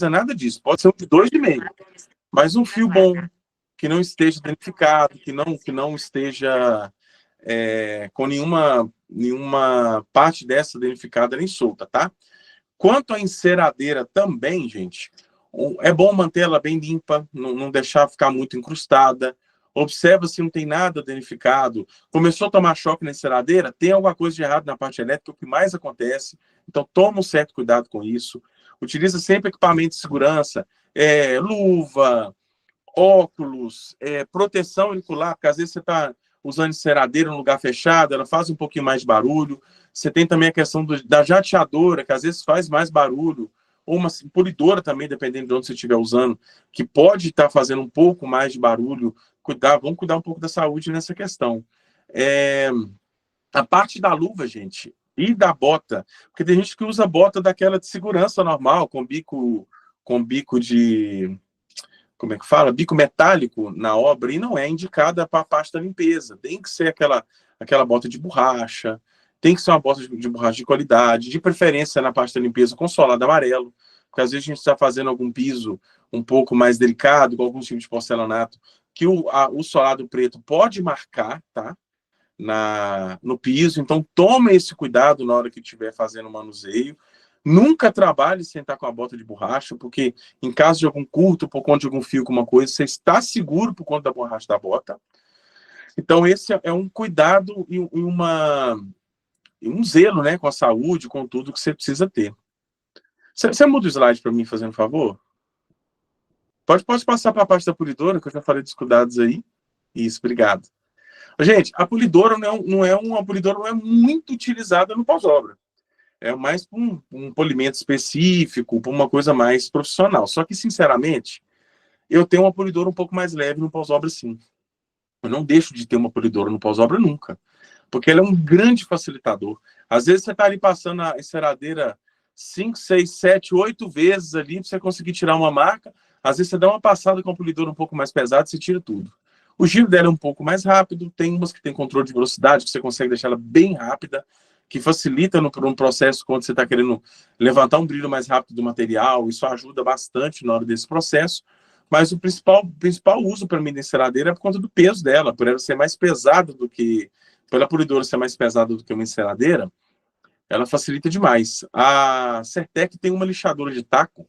precisa nada disso. Pode ser um de 2,5. Mas um fio bom, que não esteja danificado, que não esteja com nenhuma parte dessa danificada nem solta, tá? Quanto à enceradeira também, gente, é bom manter ela bem limpa, não deixar ficar muito incrustada. Observa se não tem nada danificado. Começou a tomar choque na enceradeira, tem alguma coisa de errado na parte elétrica, o que mais acontece. Então, toma um certo cuidado com isso. Utiliza sempre equipamento de segurança, luva, óculos, proteção auricular, porque às vezes você está usando enceradeira em um lugar fechado, ela faz um pouquinho mais de barulho. Você tem também a questão da jateadora, que às vezes faz mais barulho, ou uma polidora também, dependendo de onde você estiver usando, que pode estar fazendo um pouco mais de barulho. Vamos cuidar um pouco da saúde nessa questão. A parte da luva, gente, e da bota, porque tem gente que usa bota daquela de segurança normal, com bico de... como é que fala? Bico metálico na obra, e não é indicada para a parte da limpeza. Tem que ser aquela bota de borracha, tem que ser uma bota de borracha de qualidade, de preferência na parte da limpeza com solado amarelo, porque às vezes a gente está fazendo algum piso um pouco mais delicado, com algum tipo de porcelanato, que o solado preto pode marcar, tá? No piso. Então, tome esse cuidado na hora que estiver fazendo o manuseio. Nunca trabalhe sem estar com a bota de borracha, porque em caso de algum curto, por conta de algum fio, alguma coisa, você está seguro por conta da borracha da bota. Então, esse é um cuidado e um zelo, né, com a saúde, com tudo que você precisa ter. Você muda o slide para mim, fazendo um favor? Pode passar para a parte da polidora, que eu já falei dos cuidados aí. Isso, obrigado. Gente, a polidora uma polidora não é muito utilizada no pós-obra. É mais para um polimento específico, para uma coisa mais profissional. Só que, sinceramente, eu tenho uma polidora um pouco mais leve no pós-obra, sim. Eu não deixo de ter uma polidora no pós-obra nunca, porque ela é um grande facilitador. Às vezes você está ali passando a enceradeira 5, 6, 7, 8 vezes ali para você conseguir tirar uma marca. Às vezes você dá uma passada com a polidora um pouco mais pesada e você tira tudo. O giro dela é um pouco mais rápido, tem umas que tem controle de velocidade, que você consegue deixar ela bem rápida, que facilita no processo quando você está querendo levantar um brilho mais rápido do material. Isso ajuda bastante na hora desse processo. Mas o principal uso para mim da enceradeira é por conta do peso dela, por ela ser mais pesada do que... pela polidora ser mais pesada do que uma enceradeira, ela facilita demais. A Certec tem uma lixadora de taco,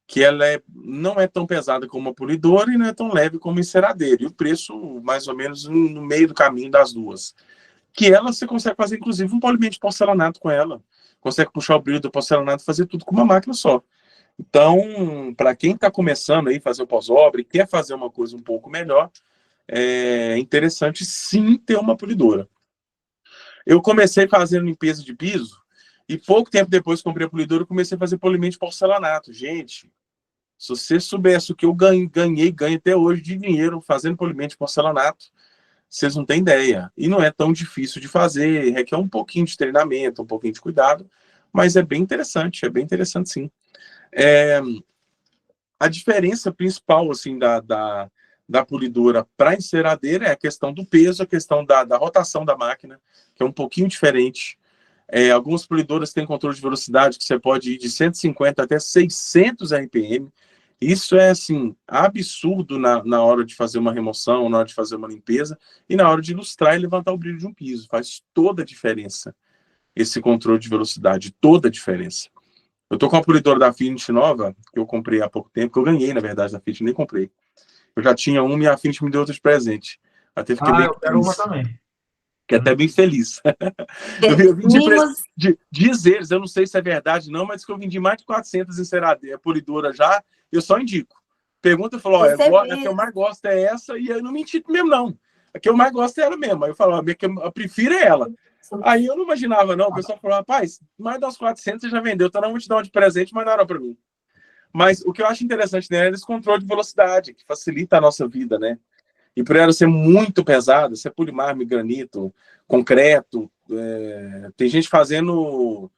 que ela não é tão pesada como uma polidora e não é tão leve como uma enceradeira. E o preço, mais ou menos, no meio do caminho das duas. Que ela, você consegue fazer, inclusive, um polimento de porcelanato com ela. Consegue puxar o brilho do porcelanato e fazer tudo com uma máquina só. Então, para quem está começando aí, fazer o pós-obra e quer fazer uma coisa um pouco melhor, é interessante, sim, ter uma polidora. Eu comecei fazendo limpeza de piso e pouco tempo depois que comprei a polidora, eu comecei a fazer polimento de porcelanato. Gente, se você soubesse o que eu ganho até hoje de dinheiro fazendo polimento de porcelanato, vocês não têm ideia. E não é tão difícil de fazer, requer um pouquinho de treinamento, um pouquinho de cuidado, mas é bem interessante sim. A diferença principal assim, da polidora para a enceradeira é a questão do peso, a questão da rotação da máquina, que é um pouquinho diferente. Algumas polidoras têm controle de velocidade que você pode ir de 150 até 600 RPM. Isso é, assim, absurdo na hora de fazer uma remoção, na hora de fazer uma limpeza e na hora de ilustrar e levantar o brilho de um piso. Faz toda a diferença esse controle de velocidade, toda a diferença. Eu tô com a polidora da Affinity nova, que eu comprei há pouco tempo, que eu ganhei, na verdade, da Affinity, nem comprei. Eu já tinha uma e a Affinity me deu outra de presente. Até fiquei bem eu quero uma também. Fiquei até bem feliz. Eu vendi diz eles, eu não sei se é verdade não, mas que eu vendi mais de 400 enceradeiras, polidora já, eu só indico. Pergunta e falou, a que eu mais gosto é essa, e eu não menti mesmo não. A que eu mais gosto é ela mesmo. Aí eu falo, a que eu prefiro é ela. Aí eu não imaginava não, o pessoal falou, rapaz, mais das 400 você já vendeu, então não vou te dar uma de presente, mas não era para mim. Mas o que eu acho interessante nela é esse controle de velocidade, que facilita a nossa vida, né? E por ela ser muito pesada, ser polimármore, granito, concreto, tem gente fazendo,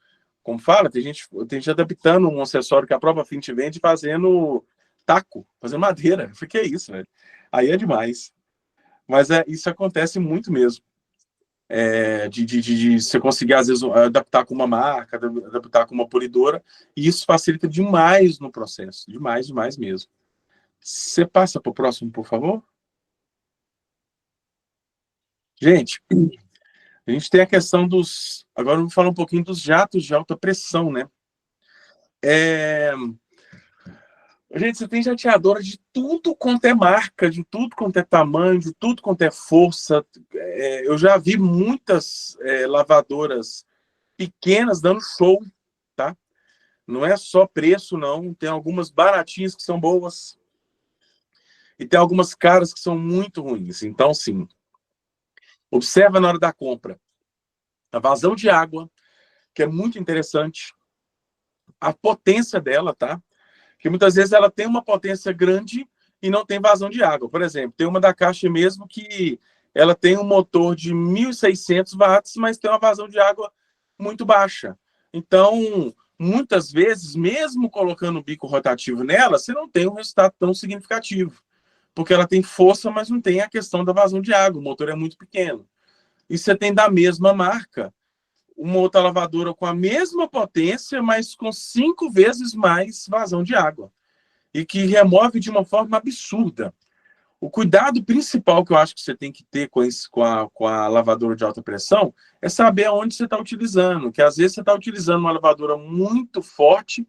como fala, tem gente adaptando um acessório que a própria Affinity vende, fazendo taco, fazendo madeira. Eu falei, que é isso, velho? Aí é demais. Mas isso acontece muito mesmo. de você conseguir, às vezes, adaptar com uma marca, adaptar com uma polidora, e isso facilita demais no processo, demais, demais mesmo. Você passa para o próximo, por favor? Gente, a gente tem a questão dos... Agora eu vou falar um pouquinho dos jatos de alta pressão, né? Gente, você tem jateadora de tudo quanto é marca, de tudo quanto é tamanho, de tudo quanto é força. Eu já vi muitas lavadoras pequenas dando show, tá? Não é só preço, não. Tem algumas baratinhas que são boas e tem algumas caras que são muito ruins. Então, sim, observa na hora da compra a vazão de água, que é muito interessante, a potência dela, tá? Que muitas vezes ela tem uma potência grande e não tem vazão de água. Por exemplo, tem uma da Caixa mesmo que ela tem um motor de 1.600 watts, mas tem uma vazão de água muito baixa. Então, muitas vezes, mesmo colocando o bico rotativo nela, você não tem um resultado tão significativo, porque ela tem força, mas não tem a questão da vazão de água, o motor é muito pequeno. E você tem da mesma marca uma outra lavadora com a mesma potência, mas com 5 vezes mais vazão de água. E que remove de uma forma absurda. O cuidado principal que eu acho que você tem que ter com a lavadora de alta pressão é saber aonde você está utilizando. Que às vezes você está utilizando uma lavadora muito forte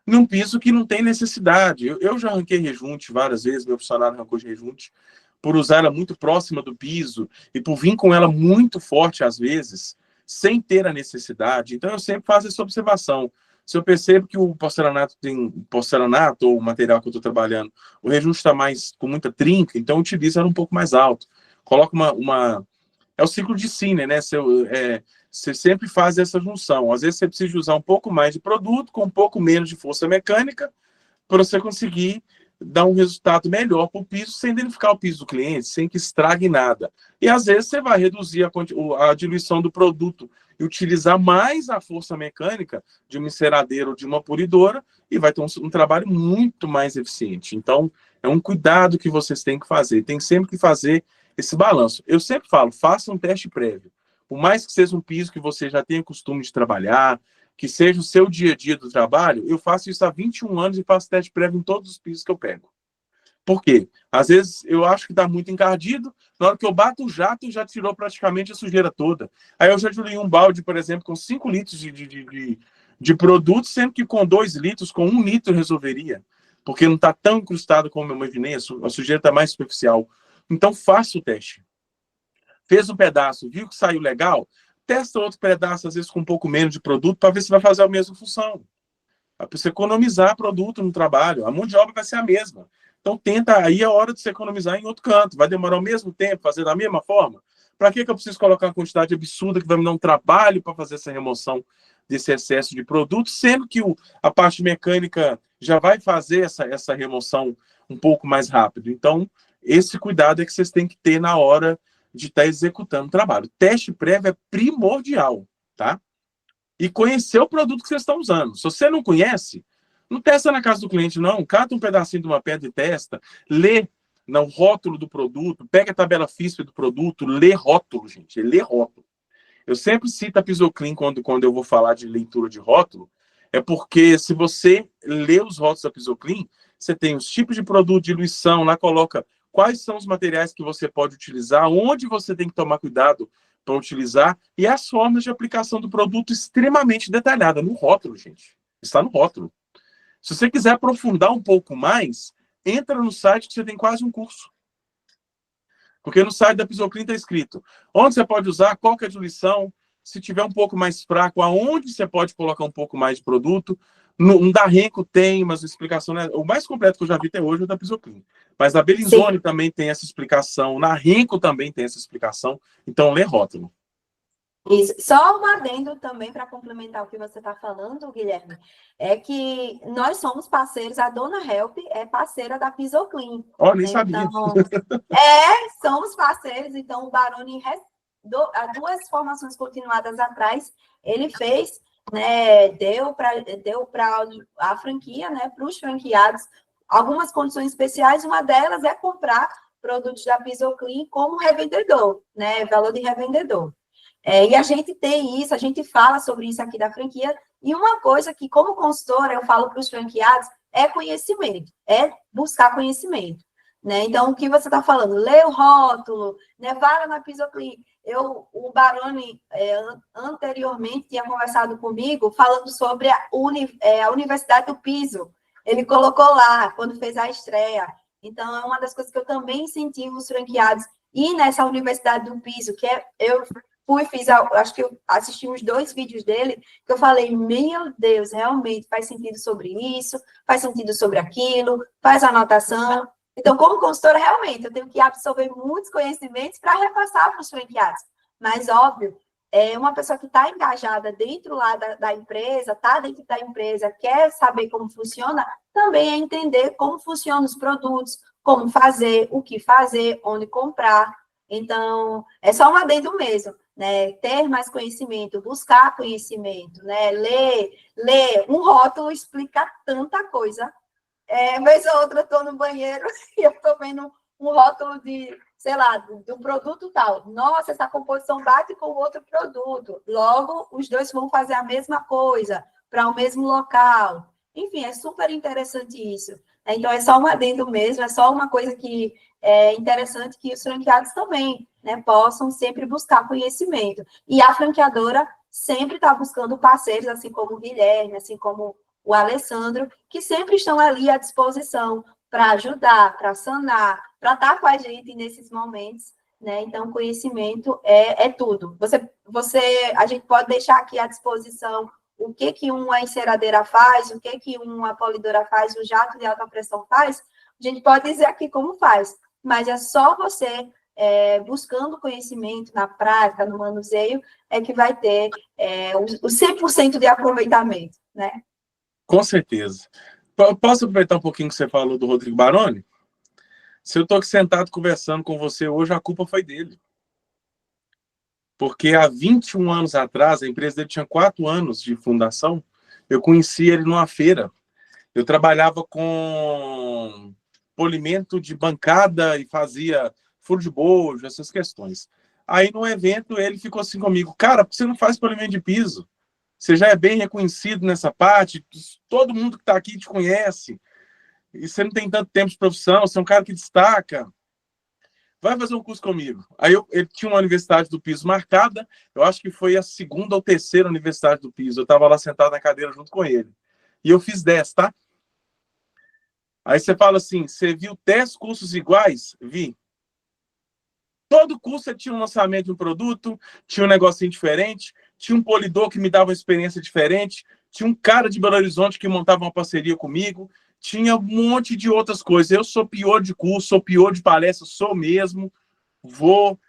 num piso que não tem necessidade. Eu já arranquei rejunte várias vezes, meu funcionário arrancou de rejunte, por usar ela muito próxima do piso e por vir com ela muito forte às vezes, sem ter a necessidade. Então eu sempre faço essa observação. Se eu percebo que o porcelanato ou o material que eu estou trabalhando, o rejunte está mais com muita trinca, então eu utilizo ela um pouco mais alto. Coloca é o ciclo de Sinner, né? Você sempre faz essa junção. Às vezes você precisa usar um pouco mais de produto com um pouco menos de força mecânica para você conseguir dar um resultado melhor para o piso, sem danificar o piso do cliente, sem que estrague nada. E às vezes você vai reduzir a diluição do produto e utilizar mais a força mecânica de uma enceradeira ou de uma polidora e vai ter um trabalho muito mais eficiente. Então, é um cuidado que vocês têm que fazer. Tem sempre que fazer esse balanço. Eu sempre falo, faça um teste prévio. Por mais que seja um piso que você já tenha costume de trabalhar, que seja o seu dia a dia do trabalho, eu faço isso há 21 anos e faço teste prévio em todos os pisos que eu pego. Por quê? Às vezes eu acho que está muito encardido, na hora que eu bato o jato, já tirou praticamente a sujeira toda. Aí eu já diluí um balde, por exemplo, com 5 litros de produto, sendo que com 2 litros, com 1 litro resolveria. Porque não está tão incrustado como eu imaginei, a sujeira está mais superficial. Então faça o teste. Fez um pedaço, viu que saiu legal, testa outro pedaço, às vezes com um pouco menos de produto, para ver se vai fazer a mesma função. Para você economizar produto no trabalho. A mão de obra vai ser a mesma. Então, tenta aí a hora de se economizar em outro canto. Vai demorar o mesmo tempo, fazer da mesma forma? Para que eu preciso colocar uma quantidade absurda que vai me dar um trabalho para fazer essa remoção desse excesso de produto, sendo que a parte mecânica já vai fazer essa remoção um pouco mais rápido. Então, esse cuidado é que vocês têm que ter na hora de estar executando o trabalho. Teste prévio é primordial, tá? E conhecer o produto que vocês estão usando. Se você não conhece, não testa na casa do cliente, não. Cata um pedacinho de uma pedra e testa. Lê no rótulo do produto. Pega a tabela física do produto. Lê rótulo, gente. Lê rótulo. Eu sempre cito a Pisoclean quando eu vou falar de leitura de rótulo. É porque se você lê os rótulos da Pisoclean, você tem os tipos de produto, diluição, lá coloca quais são os materiais que você pode utilizar, onde você tem que tomar cuidado para utilizar, e as formas de aplicação do produto extremamente detalhada no rótulo, gente. Está no rótulo. Se você quiser aprofundar um pouco mais, entra no site que você tem quase um curso. Porque no site da Pisoclean está escrito onde você pode usar, qual que é a diluição, se tiver um pouco mais fraco, aonde você pode colocar um pouco mais de produto. No da Renko tem, mas a explicação, né? O mais completo que eu já vi até hoje é o da Pisoclean. Mas a Bellinzone também tem essa explicação, na Renko também tem essa explicação. Então, lê rótulo. Isso. Só um adendo também para complementar o que você está falando, Guilherme, é que nós somos parceiros, a Dona Help é parceira da Pisoclean. Oh, nem sabia. Então, somos parceiros, então o Baroni, há 2 formações continuadas atrás, ele fez, né, deu para a franquia, né, para os franqueados, algumas condições especiais, uma delas é comprar produtos da Pisoclean como revendedor, né, valor de revendedor. E a gente tem isso, a gente fala sobre isso aqui da franquia, e uma coisa que, como consultora, eu falo para os franqueados, é conhecimento, é buscar conhecimento, né? Então, o que você está falando? Lê o rótulo, né? Vá na Pisoclean. O Baroni, anteriormente, tinha conversado comigo, falando sobre a Universidade do Piso. Ele colocou lá, quando fez a estreia. Então, é uma das coisas que eu também incentivo os franqueados ir nessa Universidade do Piso, que eu acho que eu assisti uns 2 vídeos dele, que eu falei, meu Deus, realmente faz sentido sobre isso, faz sentido sobre aquilo, faz anotação. Então, como consultora, realmente, eu tenho que absorver muitos conhecimentos para repassar para os franqueados. Mas, óbvio, uma pessoa que está engajada dentro lá da empresa, está dentro da empresa, quer saber como funciona, também é entender como funcionam os produtos, como fazer, o que fazer, onde comprar. Então, é só um adendo mesmo, né? Ter mais conhecimento, buscar conhecimento, né? Ler. Um rótulo explica tanta coisa. Vez ou outra eu estou no banheiro e eu estou vendo um rótulo de, sei lá, do produto tal. Nossa, essa composição bate com outro produto. Logo, os dois vão fazer a mesma coisa para o mesmo local. Enfim, é super interessante isso. Então, é só um adendo mesmo, é só uma coisa que é interessante que os franqueados também, né, possam sempre buscar conhecimento. E a franqueadora sempre está buscando parceiros, assim como o Guilherme, assim como o Alessandro, que sempre estão ali à disposição para ajudar, para sanar, para estar com a gente nesses momentos, né? Então, conhecimento é tudo. A gente pode deixar aqui à disposição o que uma enceradeira faz, o que uma polidora faz, o jato de alta pressão faz, a gente pode dizer aqui como faz, mas é só você buscando conhecimento na prática, no manuseio, é que vai ter o 100% de aproveitamento, né? Com certeza. Posso aproveitar um pouquinho que você falou do Rodrigo Baroni? Se eu estou aqui sentado conversando com você hoje, a culpa foi dele. Porque há 21 anos atrás, a empresa dele tinha 4 anos de fundação, eu conheci ele numa feira. Eu trabalhava com polimento de bancada e fazia furo de bojo, essas questões. Aí, no evento, ele ficou assim comigo, cara, por que você não faz polimento de piso? Você já é bem reconhecido nessa parte, todo mundo que está aqui te conhece, e você não tem tanto tempo de profissão, você é um cara que destaca, vai fazer um curso comigo. Aí ele tinha uma universidade do piso marcada, eu acho que foi a 2ª ou 3ª universidade do piso, eu estava lá sentado na cadeira junto com ele. E eu fiz 10, tá? Aí você fala assim, você viu 10 cursos iguais? Vi. Todo curso tinha um lançamento de um produto, tinha um negocinho diferente, tinha um polidor que me dava uma experiência diferente, tinha um cara de Belo Horizonte que montava uma parceria comigo, tinha um monte de outras coisas. Eu sou pior de curso, sou pior de palestra, sou mesmo.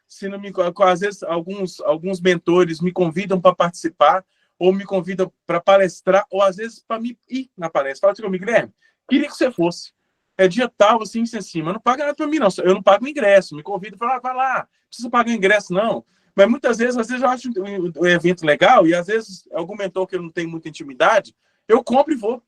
Se não me, às vezes alguns mentores me convidam para participar, ou me convidam para palestrar, ou às vezes para me ir na palestra. Fala assim comigo, Guilherme, queria que você fosse. É dia tal, assim, mas não paga nada para mim, não. Eu não pago o ingresso. Me convida e fala, vai lá, não precisa pagar o ingresso, não. Mas muitas vezes, eu acho o evento legal, e às vezes, algum mentor que eu não tenho muita intimidade, eu compro e vou.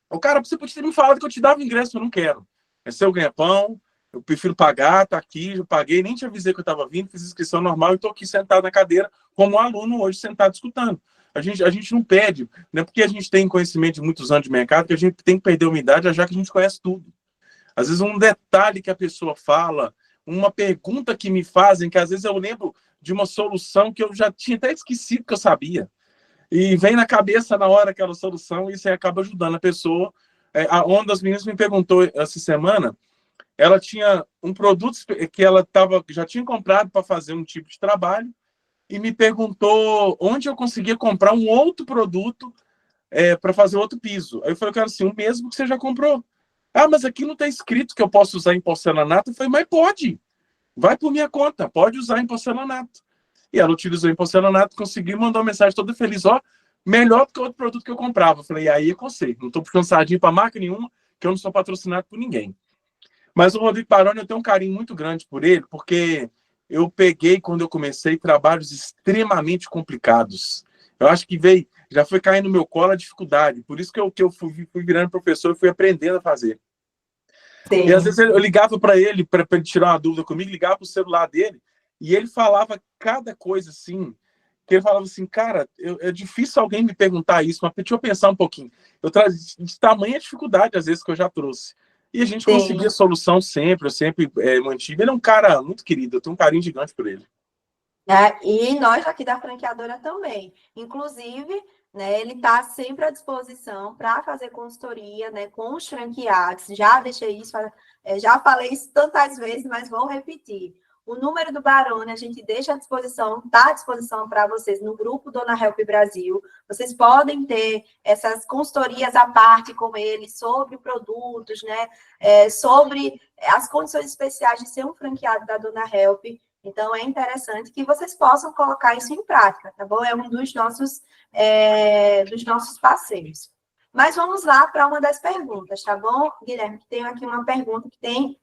O cara, você podia ter me falado que eu te dava o ingresso, eu não quero. É seu ganha-pão, eu prefiro pagar, tá aqui, eu paguei, nem te avisei que eu estava vindo, fiz inscrição normal e estou aqui sentado na cadeira, como um aluno hoje, sentado escutando. A gente não pede, não é porque a gente tem conhecimento de muitos anos de mercado que a gente tem que perder a humildade, já que a gente conhece tudo. Às vezes um detalhe que a pessoa fala, uma pergunta que me fazem, que às vezes eu lembro de uma solução que eu já tinha até esquecido que eu sabia. E vem na cabeça na hora aquela solução e isso aí acaba ajudando a pessoa. Uma das meninas me perguntou essa semana, ela tinha um produto que ela já tinha comprado para fazer um tipo de trabalho e me perguntou onde eu conseguia comprar um outro produto para fazer outro piso. Aí eu falei, cara, assim, o mesmo que você já comprou. Ah, mas aqui não está escrito que eu posso usar em porcelanato. Eu falei, mas pode. Vai por minha conta, pode usar em porcelanato. E ela utilizou em porcelanato, conseguiu e mandou uma mensagem toda feliz. Ó, melhor do que outro produto que eu comprava. Eu falei, aí é com você. Não estou puxando sardinha para marca nenhuma, que eu não sou patrocinado por ninguém. Mas o Rodrigo Baroni, eu tenho um carinho muito grande por ele, porque eu peguei, quando eu comecei, trabalhos extremamente complicados. Eu acho que já foi caindo no meu colo a dificuldade. Por isso que eu fui virando professor e fui aprendendo a fazer. Sim. E às vezes eu ligava para ele, para ele tirar uma dúvida comigo, ligava para o celular dele, e ele falava cada coisa assim, que ele falava assim, cara, é difícil alguém me perguntar isso, mas deixa eu pensar um pouquinho. Eu trazia de tamanha dificuldade, às vezes, que eu já trouxe. E a gente conseguia solução sempre, eu sempre mantive. Ele é um cara muito querido, eu tenho um carinho gigante por ele. E nós aqui da franqueadora também. Inclusive, né, ele está sempre à disposição para fazer consultoria, né, com os franqueados. Já deixei isso, já falei isso tantas vezes, mas vou repetir. O número do Barone a gente deixa à disposição, está à disposição para vocês no grupo Dona Help Brasil. Vocês podem ter essas consultorias à parte com ele sobre produtos, né, sobre as condições especiais de ser um franqueado da Dona Help. Então, é interessante que vocês possam colocar isso em prática, tá bom? É um dos nossos parceiros. Mas vamos lá para uma das perguntas, tá bom, Guilherme? Tenho aqui uma pergunta que tem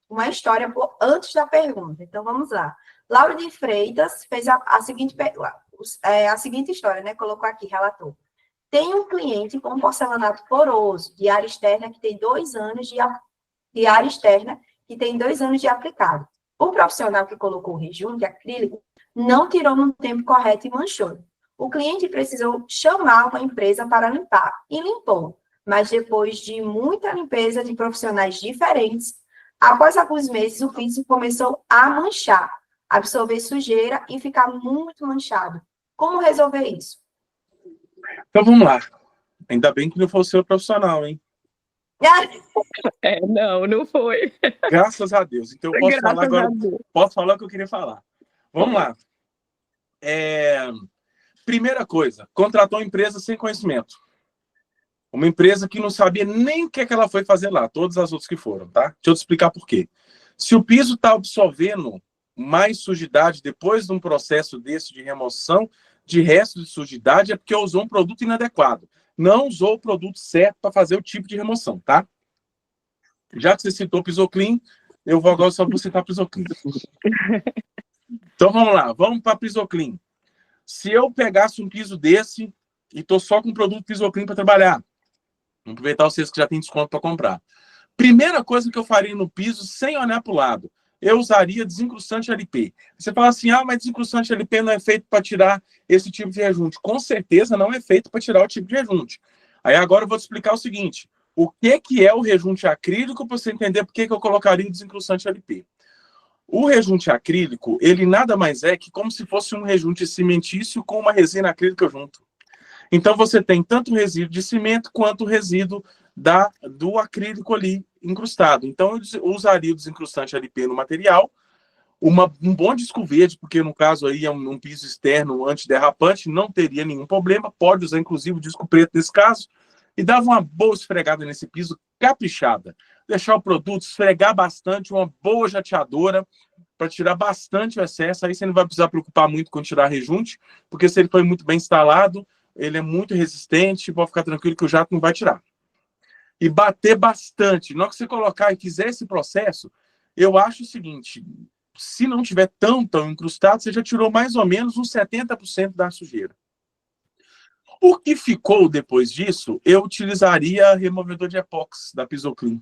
uma história antes da pergunta. Então, vamos lá. Laura de Freitas fez a seguinte história, né? Colocou aqui, relatou. Tem um cliente com porcelanato poroso, de área externa, que tem 2 anos de área externa, que tem 2 anos de aplicado. O profissional que colocou o rejunte acrílico não tirou no tempo correto e manchou. O cliente precisou chamar uma empresa para limpar, e limpou. Mas depois de muita limpeza de profissionais diferentes, após alguns meses, o piso começou a manchar, absorver sujeira e ficar muito manchado. Como resolver isso? Então, vamos lá. Ainda bem que não foi o seu profissional, hein? Não foi. Graças a Deus. Então, eu posso falar agora. Posso falar o que eu queria falar. Vamos lá. Primeira coisa, contratou uma empresa sem conhecimento. Uma empresa que não sabia nem o que ela foi fazer lá, todas as outras que foram, tá? Deixa eu te explicar por quê. Se o piso está absorvendo mais sujidade depois de um processo desse de remoção de restos de sujidade, é porque usou um produto inadequado. Não usou o produto certo para fazer o tipo de remoção, tá? Já que você citou Pisoclean, eu vou agora só vou citar Pisoclean. Então vamos lá, vamos para Pisoclean. Se eu pegasse um piso desse e estou só com o produto Pisoclean para trabalhar, vamos aproveitar vocês que já tem desconto para comprar. Primeira coisa que eu faria no piso, sem olhar para o lado, eu usaria desincrustante LP. Você fala assim, mas desincrustante LP não é feito para tirar esse tipo de rejunte. Com certeza não é feito para tirar o tipo de rejunte. Aí agora eu vou te explicar o seguinte, o que é o rejunte acrílico para você entender por que eu colocaria o desincrustante LP. O rejunte acrílico, ele nada mais é que como se fosse um rejunte cimentício com uma resina acrílica junto. Então você tem tanto o resíduo de cimento quanto o resíduo do acrílico ali incrustado. Então eu usaria o desincrustante LP no material, um bom disco verde, porque no caso aí é um piso externo antiderrapante, não teria nenhum problema, pode usar inclusive o disco preto nesse caso, e dava uma boa esfregada nesse piso, caprichada. Deixar o produto, esfregar bastante, uma boa jateadora, para tirar bastante o excesso, aí você não vai precisar preocupar muito com tirar rejunte, porque se ele foi muito bem instalado, ele é muito resistente, pode ficar tranquilo que o jato não vai tirar. E bater bastante. Na hora que você colocar e fizer esse processo, eu acho o seguinte, se não tiver tão incrustado, você já tirou mais ou menos uns 70% da sujeira. O que ficou depois disso, eu utilizaria removedor de epóxi da Pisoclean.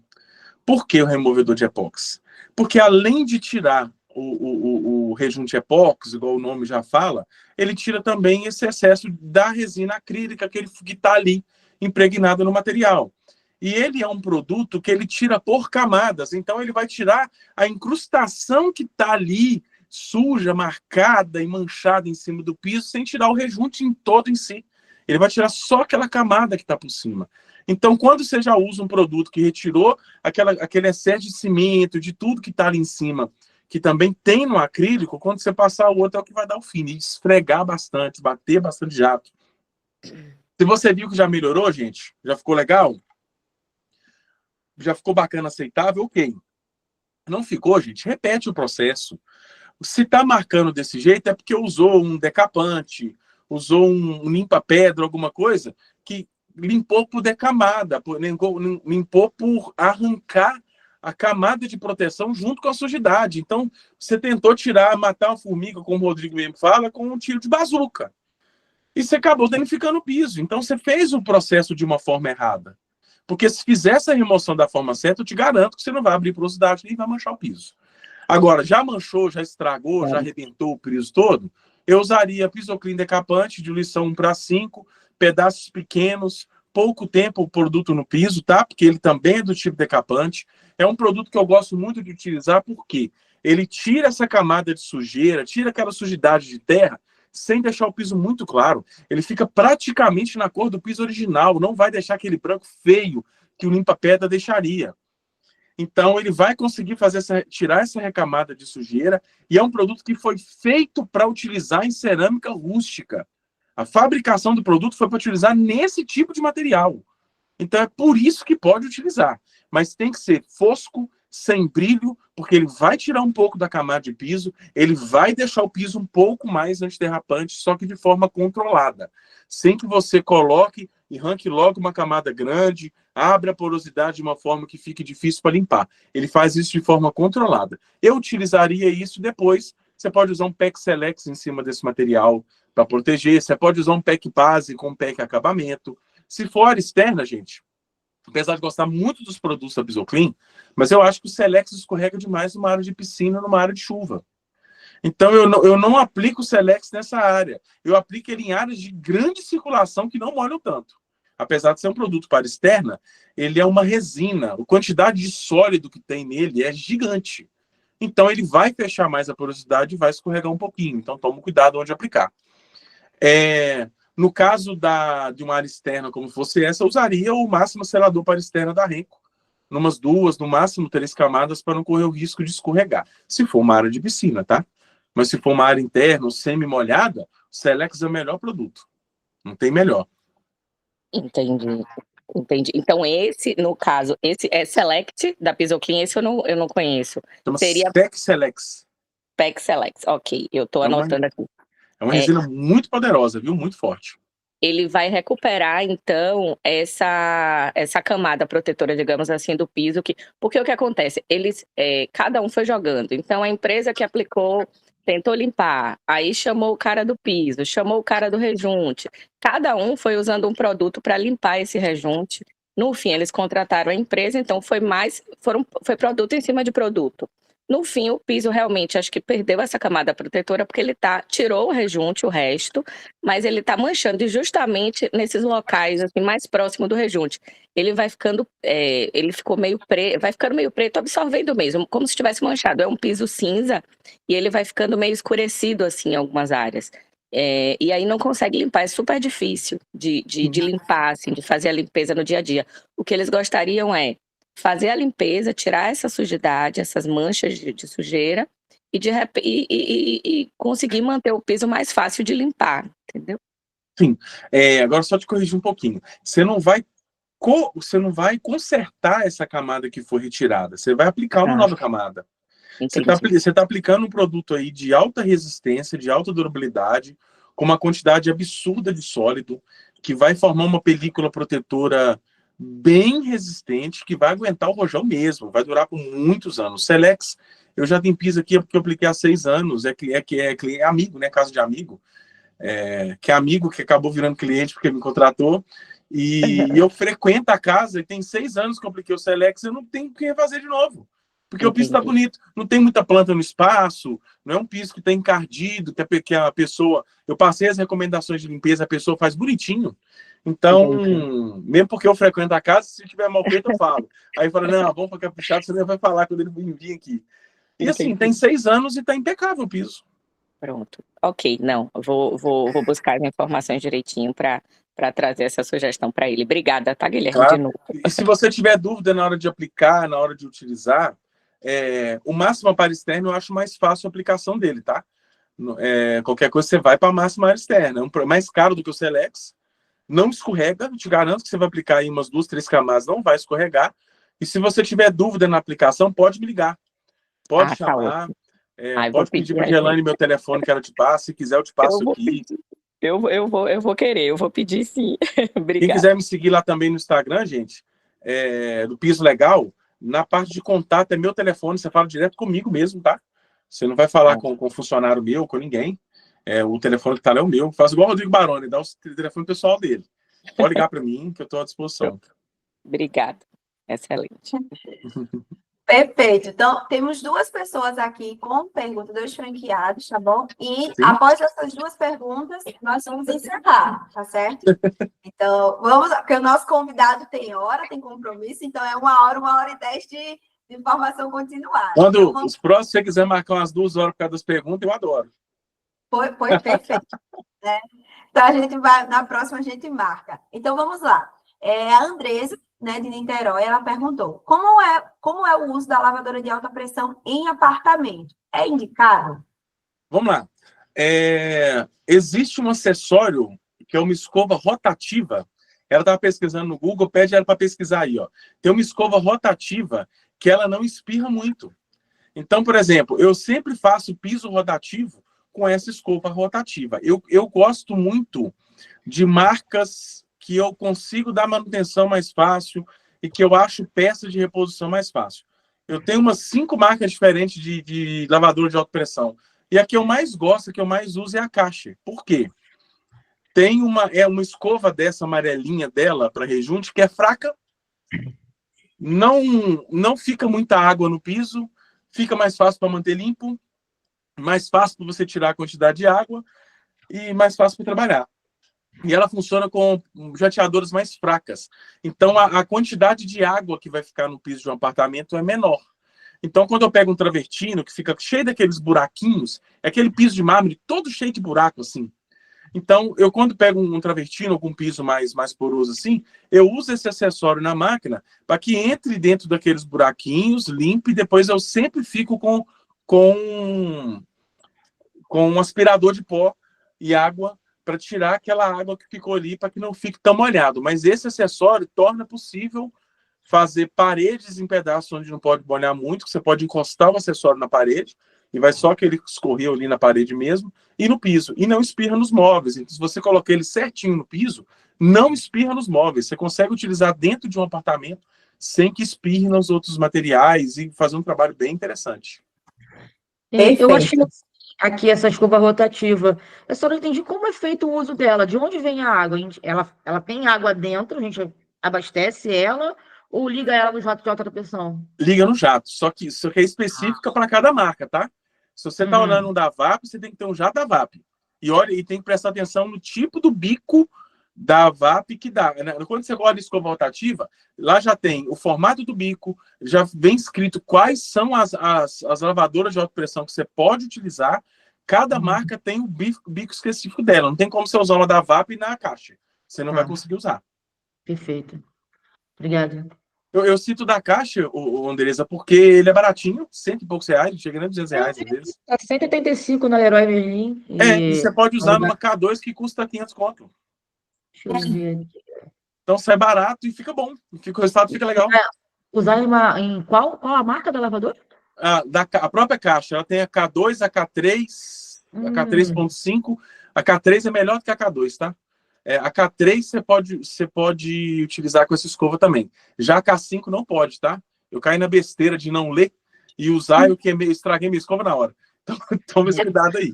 Por que o removedor de epóxi? Porque além de tirar o rejunte epóxi, igual o nome já fala, ele tira também esse excesso da resina acrílica que está ali impregnada no material. E ele é um produto que ele tira por camadas, então ele vai tirar a incrustação que está ali, suja, marcada e manchada em cima do piso, sem tirar o rejunte em todo em si. Ele vai tirar só aquela camada que está por cima. Então, quando você já usa um produto que retirou aquele excesso de cimento, de tudo que está ali em cima, que também tem no acrílico, quando você passar o outro é o que vai dar o fim, e esfregar bastante, bater bastante jato. Se você viu que já melhorou, gente, já ficou legal? Já ficou bacana, aceitável? Ok. Não ficou, gente? Repete o processo. Se está marcando desse jeito, é porque usou um decapante, usou um limpa-pedra, alguma coisa, que limpou por decamada, limpou por arrancar a camada de proteção junto com a sujidade. Então, você tentou matar uma formiga, como o Rodrigo mesmo fala, com um tiro de bazuca. E você acabou danificando o piso. Então, você fez o processo de uma forma errada. Porque se fizer essa remoção da forma certa, eu te garanto que você não vai abrir porosidade nem vai manchar o piso. Agora, já manchou, já estragou, já arrebentou o piso todo, eu usaria Pisoclean decapante, diluição 1:5, pedaços pequenos, pouco tempo o produto no piso, tá? Porque ele também é do tipo decapante. É um produto que eu gosto muito de utilizar, porque ele tira essa camada de sujeira, tira aquela sujidade de terra, sem deixar o piso muito claro. Ele fica praticamente na cor do piso original, não vai deixar aquele branco feio que o limpa-pedra deixaria. Então, ele vai conseguir tirar essa recamada de sujeira, e é um produto que foi feito para utilizar em cerâmica rústica. A fabricação do produto foi para utilizar nesse tipo de material. Então, é por isso que pode utilizar. Mas tem que ser fosco, sem brilho, porque ele vai tirar um pouco da camada de piso, ele vai deixar o piso um pouco mais antiderrapante, só que de forma controlada. Sem que você coloque e arranque logo uma camada grande, abra a porosidade de uma forma que fique difícil para limpar. Ele faz isso de forma controlada. Eu utilizaria isso depois. Você pode usar um PEC Selex em cima desse material para proteger. Você pode usar um PEC base com PEC acabamento. Se for externa, gente, apesar de gostar muito dos produtos da Pisoclean, mas eu acho que o Selex escorrega demais numa área de piscina, numa área de chuva. Então, eu não aplico o Selex nessa área. Eu aplico ele em áreas de grande circulação que não molham tanto. Apesar de ser um produto para externa, ele é uma resina. A quantidade de sólido que tem nele é gigante. Então, ele vai fechar mais a porosidade e vai escorregar um pouquinho. Então, toma cuidado onde aplicar. No caso de uma área externa como fosse essa, eu usaria o máximo selador para externa da Renko, numas 2, no máximo 3 camadas, para não correr o risco de escorregar. Se for uma área de piscina, tá? Mas se for uma área interna ou semi-molhada, o Selex é o melhor produto. Não tem melhor. Entendi. Então, esse, no caso, esse é Select da Pisoclean, esse eu não conheço. Seria PEC Selex. PEC Selex, ok. Eu estou anotando aqui. É uma resina muito poderosa, viu? Muito forte. Ele vai recuperar, então, essa camada protetora, digamos assim, do piso. Porque o que acontece? Cada um foi jogando. Então, a empresa que aplicou tentou limpar, aí chamou o cara do piso, chamou o cara do rejunte. Cada um foi usando um produto para limpar esse rejunte. No fim, eles contrataram a empresa, então foi produto em cima de produto. No fim, o piso realmente, acho que perdeu essa camada protetora, porque ele tirou o rejunte, o resto, mas ele está manchando, e justamente nesses locais assim, mais próximo do rejunte. Ele vai ficando, ele ficou meio preto, vai ficando meio preto, absorvendo mesmo, como se tivesse manchado. É um piso cinza, e ele vai ficando meio escurecido, assim, em algumas áreas. E aí não consegue limpar, é super difícil de limpar, assim, de fazer a limpeza no dia a dia. O que eles gostariam é fazer a limpeza, tirar essa sujidade, essas manchas de sujeira e conseguir manter o piso mais fácil de limpar, entendeu? Sim. Agora, só te corrigir um pouquinho. Você não vai consertar essa camada que foi retirada. Você vai aplicar uma nova camada. Você está aplicando um produto aí de alta resistência, de alta durabilidade, com uma quantidade absurda de sólido, que vai formar uma película protetora bem resistente, que vai aguentar o rojão mesmo, vai durar por muitos anos. Selex, eu já tenho piso aqui porque eu apliquei há 6 anos, é amigo, né, caso de amigo, que é amigo que acabou virando cliente porque me contratou, e eu frequento a casa e tem 6 anos que eu apliquei o Selex, eu não tenho o que fazer de novo, porque o piso está bonito, não tem muita planta no espaço, não é um piso que está encardido, que a pessoa, eu passei as recomendações de limpeza, a pessoa faz bonitinho. Então, mesmo porque eu frequento a casa, se tiver mal feito, eu falo. Aí fala, não, vamos para caprichado, você nem vai falar quando ele vir aqui. E assim, tem 6 anos e está impecável o piso. Pronto. Ok, não, vou buscar as informações direitinho para trazer essa sugestão para ele. Obrigada, tá, Guilherme, claro. de novo. E se você tiver dúvida na hora de aplicar, na hora de utilizar, o máximo para externo eu acho mais fácil a aplicação dele, tá? Qualquer coisa você vai para a máxima externa. É mais caro do que o Selex. Não escorrega, te garanto que você vai aplicar aí umas 2, 3 camadas, não vai escorregar. E se você tiver dúvida na aplicação, pode me ligar. Pode chamar. Pode pedir para a Gelane meu telefone que ela te passa. Se quiser, eu te passo aqui. Eu vou querer, eu vou pedir sim. Obrigada. Quem quiser me seguir lá também no Instagram, gente, do Piso Legal, na parte de contato é meu telefone, você fala direto comigo mesmo, tá? Você não vai falar com funcionário meu, com ninguém. O telefone que tá lá é o meu. Faz igual o Rodrigo Baroni, dá o telefone pessoal dele. Pode ligar para mim, que eu estou à disposição. Obrigada. Excelente. Perfeito. Então, temos duas pessoas aqui com pergunta, dois franqueados, tá bom? E Sim. após essas duas perguntas, nós vamos encerrar, tá certo? Então, vamos, porque o nosso convidado tem hora, tem compromisso, então é 1 hora e 10 de informação continuada. Quando Então, os próximos, se você quiser marcar umas 2 horas por causa das perguntas, eu adoro. foi perfeito, né? Então, a gente vai, na próxima a gente marca. Então, vamos lá. A Andresa, né, de Niterói, ela perguntou, como é o uso da lavadora de alta pressão em apartamento? É indicado? Vamos lá. Existe um acessório que é uma escova rotativa. Ela estava pesquisando no Google, pede ela para pesquisar aí, ó. Tem uma escova rotativa que ela não espirra muito. Então, por exemplo, eu sempre faço piso rotativo com essa escova rotativa. Eu gosto muito de marcas que eu consigo dar manutenção mais fácil e que eu acho peça de reposição mais fácil. Eu tenho umas 5 marcas diferentes de lavadora de alta pressão. E a que eu mais gosto, a que eu mais uso é a Caixa. Por quê? Tem uma escova dessa amarelinha dela para rejunte que é fraca, não fica muita água no piso, fica mais fácil para manter limpo, mais fácil para você tirar a quantidade de água e mais fácil para trabalhar. E ela funciona com jateadoras mais fracas. Então, a quantidade de água que vai ficar no piso de um apartamento é menor. Então, quando eu pego um travertino que fica cheio daqueles buraquinhos, é aquele piso de mármore todo cheio de buraco, assim. Então, quando pego um travertino com um piso mais poroso assim, eu uso esse acessório na máquina para que entre dentro daqueles buraquinhos, limpe, e depois eu sempre fico com um aspirador de pó e água para tirar aquela água que ficou ali para que não fique tão molhado. Mas esse acessório torna possível fazer paredes em pedaços onde não pode molhar muito, que você pode encostar o acessório na parede e vai só aquele escorrer ali na parede mesmo, e no piso. E não espirra nos móveis. Então, se você colocar ele certinho no piso, não espirra nos móveis. Você consegue utilizar dentro de um apartamento sem que espirre nos outros materiais e fazer um trabalho bem interessante. Eu achei aqui essa escova rotativa. Eu só não entendi como é feito o uso dela. De onde vem a água? Ela tem água dentro, a gente abastece ela ou liga ela no jato de alta pressão? Liga no jato, só que isso aqui é específica para cada marca, tá? Se você está olhando um da VAP, você tem que ter um jato da VAP. E olha, e tem que prestar atenção no tipo do bico da VAP que dá. Quando você olha a escova rotativa, lá já tem o formato do bico, já vem escrito quais são as lavadoras de alta pressão que você pode utilizar. Cada marca tem o bico específico dela. Não tem como você usar uma da VAP na Caixa. Você não vai conseguir usar. Perfeito. Obrigada. Eu cito da Caixa, o Andresa, porque ele é baratinho, R$100 e poucos, chega nem R$200 às vezes. Tá 185 na Leroy Merlin. E você pode usar numa K2 que custa 500 conto. Deixa eu ver. Então sai barato e fica bom. O resultado fica legal. Usar em qual a marca da lavadora? A própria Caixa, ela tem a K2, a K3, a K3.5. A K3 é melhor do que a K2, tá? A K3 você pode utilizar com essa escova também. Já a K5 não pode, tá? Eu caí na besteira de não ler e usar, eu estraguei minha escova na hora. Então, tome esse cuidado aí.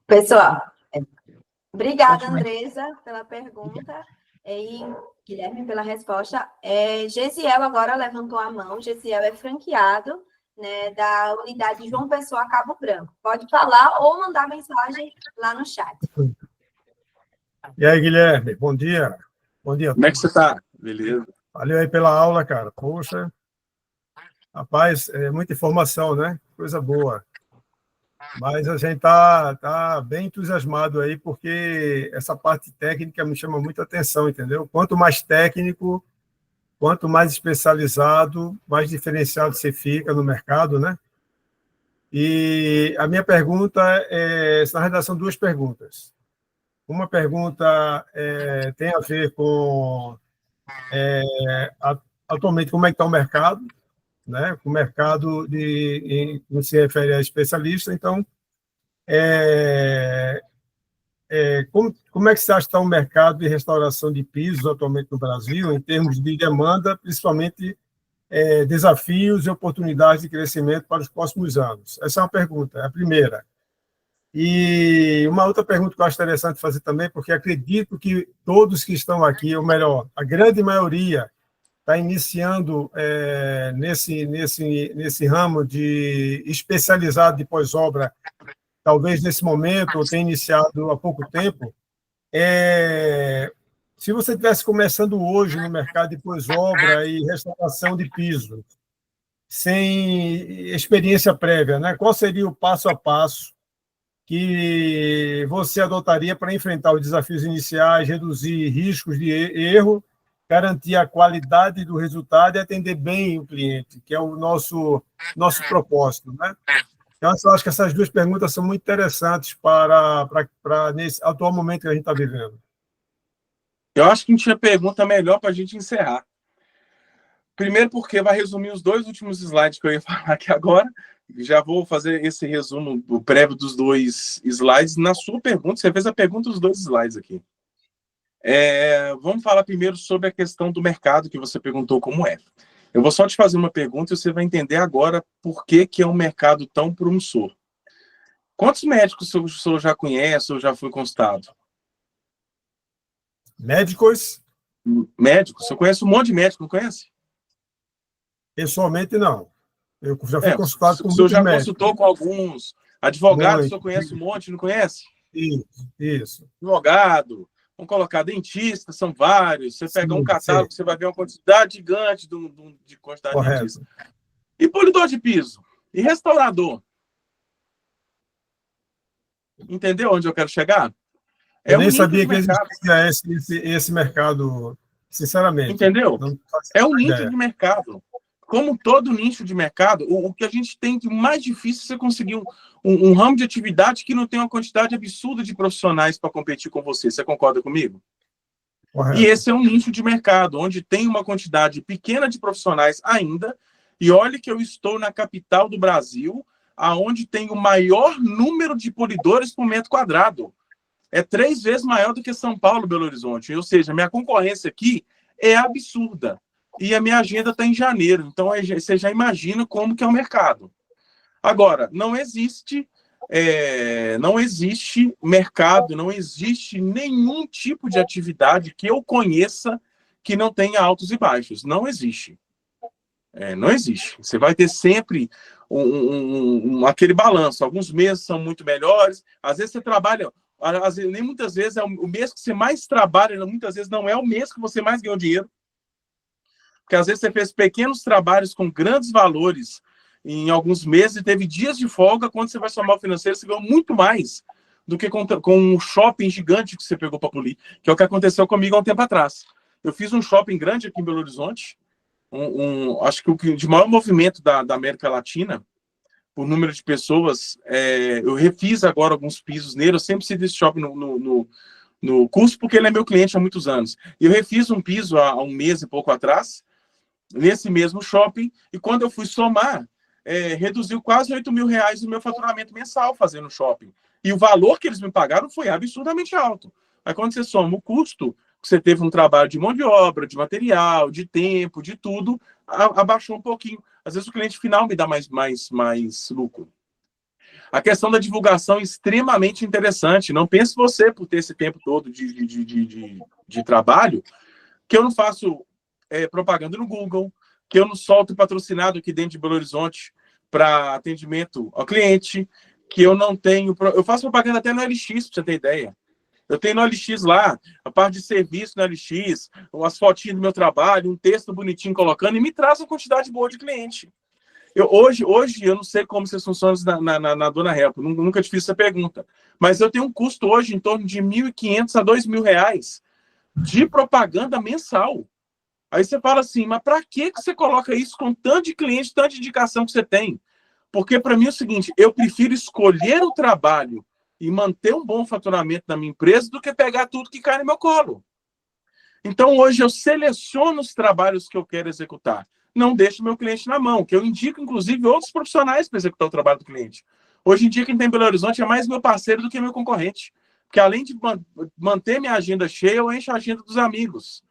Pessoal, obrigada, Andresa, pela pergunta. E Guilherme, pela resposta. Gesiel agora levantou a mão. Gesiel é franqueado, né, da unidade João Pessoa Cabo Branco. Pode falar ou mandar mensagem lá no chat. E aí, Guilherme, bom dia. Bom dia. Como é que você está? Beleza. Valeu aí pela aula, cara. Poxa, rapaz, é muita informação, né? Coisa boa. Mas a gente tá bem entusiasmado aí, porque essa parte técnica me chama muita atenção, entendeu? Quanto mais técnico, quanto mais especializado, mais diferenciado você fica no mercado, né? E a minha pergunta na verdade, são 2 perguntas. Uma pergunta tem a ver com atualmente como é que está o mercado, né? O mercado não se refere a especialista, então como é que você acha que está o mercado de restauração de pisos atualmente no Brasil, em termos de demanda, principalmente desafios e oportunidades de crescimento para os próximos anos? Essa é uma pergunta, é a primeira. E uma outra pergunta que eu acho interessante fazer também, porque acredito que todos que estão aqui, ou melhor, a grande maioria, está iniciando nesse ramo de especializado de pós-obra, talvez nesse momento, ou tenha iniciado há pouco tempo, se você estivesse começando hoje no mercado de pós-obra e restauração de piso, sem experiência prévia, né? Qual seria o passo a passo que você adotaria para enfrentar os desafios iniciais, reduzir riscos de erro, garantir a qualidade do resultado e atender bem o cliente, que é o nosso propósito, né? Então, eu acho que essas duas perguntas são muito interessantes para nesse atual momento que a gente está vivendo. Eu acho que a gente tinha pergunta melhor para a gente encerrar. Primeiro porque vai resumir os 2 últimos slides que eu ia falar aqui agora. Já vou fazer esse resumo prévio dos 2 slides. Na sua pergunta, você fez a pergunta dos 2 slides aqui. Vamos falar primeiro sobre a questão do mercado, que você perguntou como é. Eu vou só te fazer uma pergunta e você vai entender agora por que é um mercado tão promissor. Quantos médicos o senhor já conhece ou já foi consultado? Médicos? Médicos? Você conhece um monte de médicos, não conhece? Pessoalmente, não. Eu já fui consultado com muitos médicos. O senhor já médicos. Consultou com alguns advogados, o senhor conhece um monte, não conhece? Isso. Advogado, vamos colocar dentista, são vários. Você pega um catálogo, você vai ver uma quantidade gigante de quantidade de dentista. E polidor de piso? E restaurador? Entendeu onde eu quero chegar? Eu nem sabia que existia esse mercado, sinceramente. Entendeu? É um nicho de mercado. Como todo nicho de mercado, o que a gente tem de mais difícil é você conseguir um ramo de atividade que não tem uma quantidade absurda de profissionais para competir com você. Você concorda comigo? Correto. E esse é um nicho de mercado, onde tem uma quantidade pequena de profissionais ainda. E olha que eu estou na capital do Brasil, aonde tem o maior número de polidores por metro quadrado. É 3 vezes maior do que São Paulo, Belo Horizonte. Ou seja, minha concorrência aqui é absurda. E a minha agenda está em janeiro. Então, você já imagina como que é o mercado. Agora, não existe mercado, não existe nenhum tipo de atividade que eu conheça que não tenha altos e baixos. Não existe. Não existe. Você vai ter sempre aquele balanço. Alguns meses são muito melhores. Às vezes você trabalha... nem muitas vezes é o mês que você mais trabalha, muitas vezes não é o mês que você mais ganhou dinheiro. Porque às vezes você fez pequenos trabalhos com grandes valores em alguns meses e teve dias de folga. Quando você vai somar o financeiro, você ganhou muito mais do que com um shopping gigante que você pegou para polir, que é o que aconteceu comigo há um tempo atrás. Eu fiz um shopping grande aqui em Belo Horizonte, acho que o de maior movimento da América Latina, por número de pessoas. Eu refiz agora alguns pisos nele. Eu sempre cito esse shopping no curso, porque ele é meu cliente há muitos anos. E eu refiz um piso há um mês e pouco atrás, nesse mesmo shopping, e quando eu fui somar, reduziu quase R$8.000 o meu faturamento mensal fazendo shopping. E o valor que eles me pagaram foi absurdamente alto. Aí quando você soma o custo, que você teve um trabalho de mão de obra, de material, de tempo, de tudo, abaixou um pouquinho. Às vezes o cliente final me dá mais lucro. A questão da divulgação é extremamente interessante. Não pense você, por ter esse tempo todo de trabalho, que eu não faço propaganda no Google, que eu não solto patrocinado aqui dentro de Belo Horizonte para atendimento ao cliente, que eu não tenho... Eu faço propaganda até no LX, para você ter ideia. Eu tenho no LX lá, a parte de serviço no LX, umas fotinhas do meu trabalho, um texto bonitinho colocando, e me traz uma quantidade boa de cliente. Hoje eu não sei como vocês funcionam na Dona Help, nunca te fiz essa pergunta, mas eu tenho um custo hoje em torno de R$1.500 a R$2.000 de propaganda mensal. Aí você fala assim, mas para que você coloca isso com tanto de cliente, tanta indicação que você tem? Porque para mim é o seguinte, eu prefiro escolher o trabalho e manter um bom faturamento na minha empresa do que pegar tudo que cai no meu colo. Então, hoje eu seleciono os trabalhos que eu quero executar. Não deixo meu cliente na mão, que eu indico, inclusive, outros profissionais para executar o trabalho do cliente. Hoje em dia, quem tem Belo Horizonte é mais meu parceiro do que meu concorrente. Porque além de manter minha agenda cheia, eu encho a agenda dos amigos.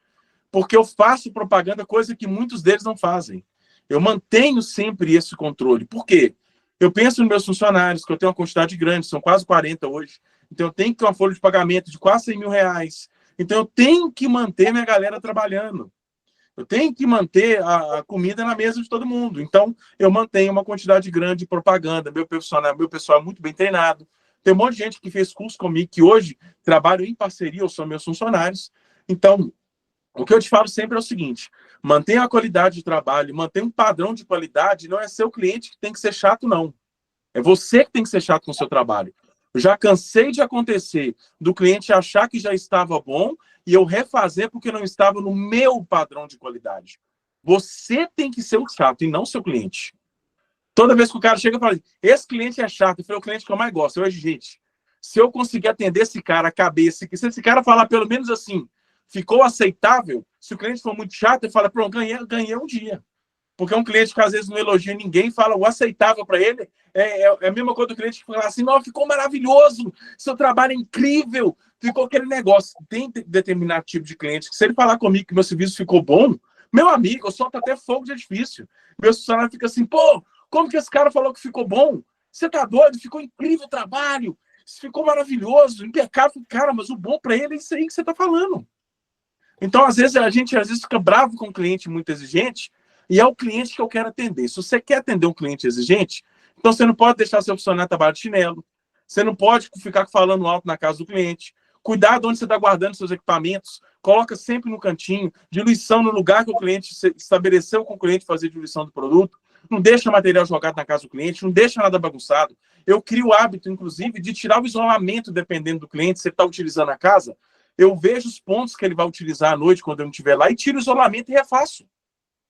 Porque eu faço propaganda, coisa que muitos deles não fazem. Eu mantenho sempre esse controle. Por quê? Eu penso nos meus funcionários, que eu tenho uma quantidade grande, são quase 40 hoje. Então, eu tenho que ter uma folha de pagamento de quase R$100.000. Então, eu tenho que manter minha galera trabalhando. Eu tenho que manter a comida na mesa de todo mundo. Então, eu mantenho uma quantidade grande de propaganda. Meu pessoal é muito bem treinado. Tem um monte de gente que fez curso comigo, que hoje trabalho em parceria, ou são meus funcionários. Então, o que eu te falo sempre é o seguinte: mantenha a qualidade de trabalho, mantenha um padrão de qualidade. Não é seu cliente que tem que ser chato, não. É você que tem que ser chato com o seu trabalho. Eu já cansei de acontecer do cliente achar que já estava bom e eu refazer porque não estava no meu padrão de qualidade. Você tem que ser o chato e não seu cliente. Toda vez que o cara chega e fala, esse cliente é chato, eu falei, o cliente que eu mais gosto. Eu, gente, se eu conseguir atender esse cara a cabeça, se esse cara falar pelo menos assim, ficou aceitável, se o cliente for muito chato, ele fala, pronto, ganhei um dia. Porque é um cliente que às vezes não elogia ninguém, fala o aceitável para ele, é a mesma coisa do cliente que fala assim, não, ficou maravilhoso, seu trabalho é incrível, ficou aquele negócio. Tem determinado tipo de cliente que se ele falar comigo que meu serviço ficou bom, meu amigo, eu solto até fogo de artifício. Meu funcionário fica assim, pô, como que esse cara falou que ficou bom? Você tá doido? Ficou incrível o trabalho, ficou maravilhoso, impecável. Cara, mas o bom para ele é isso aí que você tá falando. Então, às vezes, a gente fica bravo com um cliente muito exigente, e é o cliente que eu quero atender. Se você quer atender um cliente exigente, então você não pode deixar seu funcionário trabalhar de chinelo. Você não pode ficar falando alto na casa do cliente. Cuidado onde você está guardando seus equipamentos. Coloca sempre no cantinho. Diluição no lugar que o cliente estabeleceu com o cliente fazer diluição do produto. Não deixa material jogado na casa do cliente. Não deixa nada bagunçado. Eu crio o hábito, inclusive, de tirar o isolamento dependendo do cliente. Se ele está utilizando a casa, eu vejo os pontos que ele vai utilizar à noite quando eu não estiver lá e tiro o isolamento e refaço.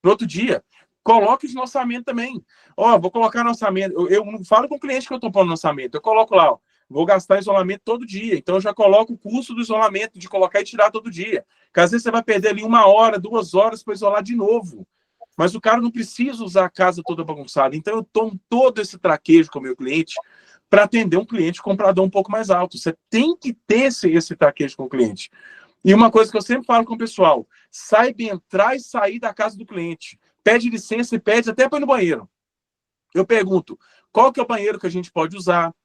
No outro dia, coloque isso no orçamento também. Ó, vou colocar no orçamento. Eu não falo com o cliente que eu estou pondo no orçamento. Eu coloco lá, ó, vou gastar isolamento todo dia. Então, eu já coloco o custo do isolamento, de colocar e tirar todo dia. Porque às vezes você vai perder ali 1 hora, 2 horas para isolar de novo. Mas o cara não precisa usar a casa toda bagunçada. Então, eu tomo todo esse traquejo com o meu cliente para atender um cliente comprador um pouco mais alto. Você tem que ter esse traquejo com o cliente. E uma coisa que eu sempre falo com o pessoal, saiba entrar e sair da casa do cliente. Pede licença e pede até para ir no banheiro. Eu pergunto, qual que é o banheiro que a gente pode usar?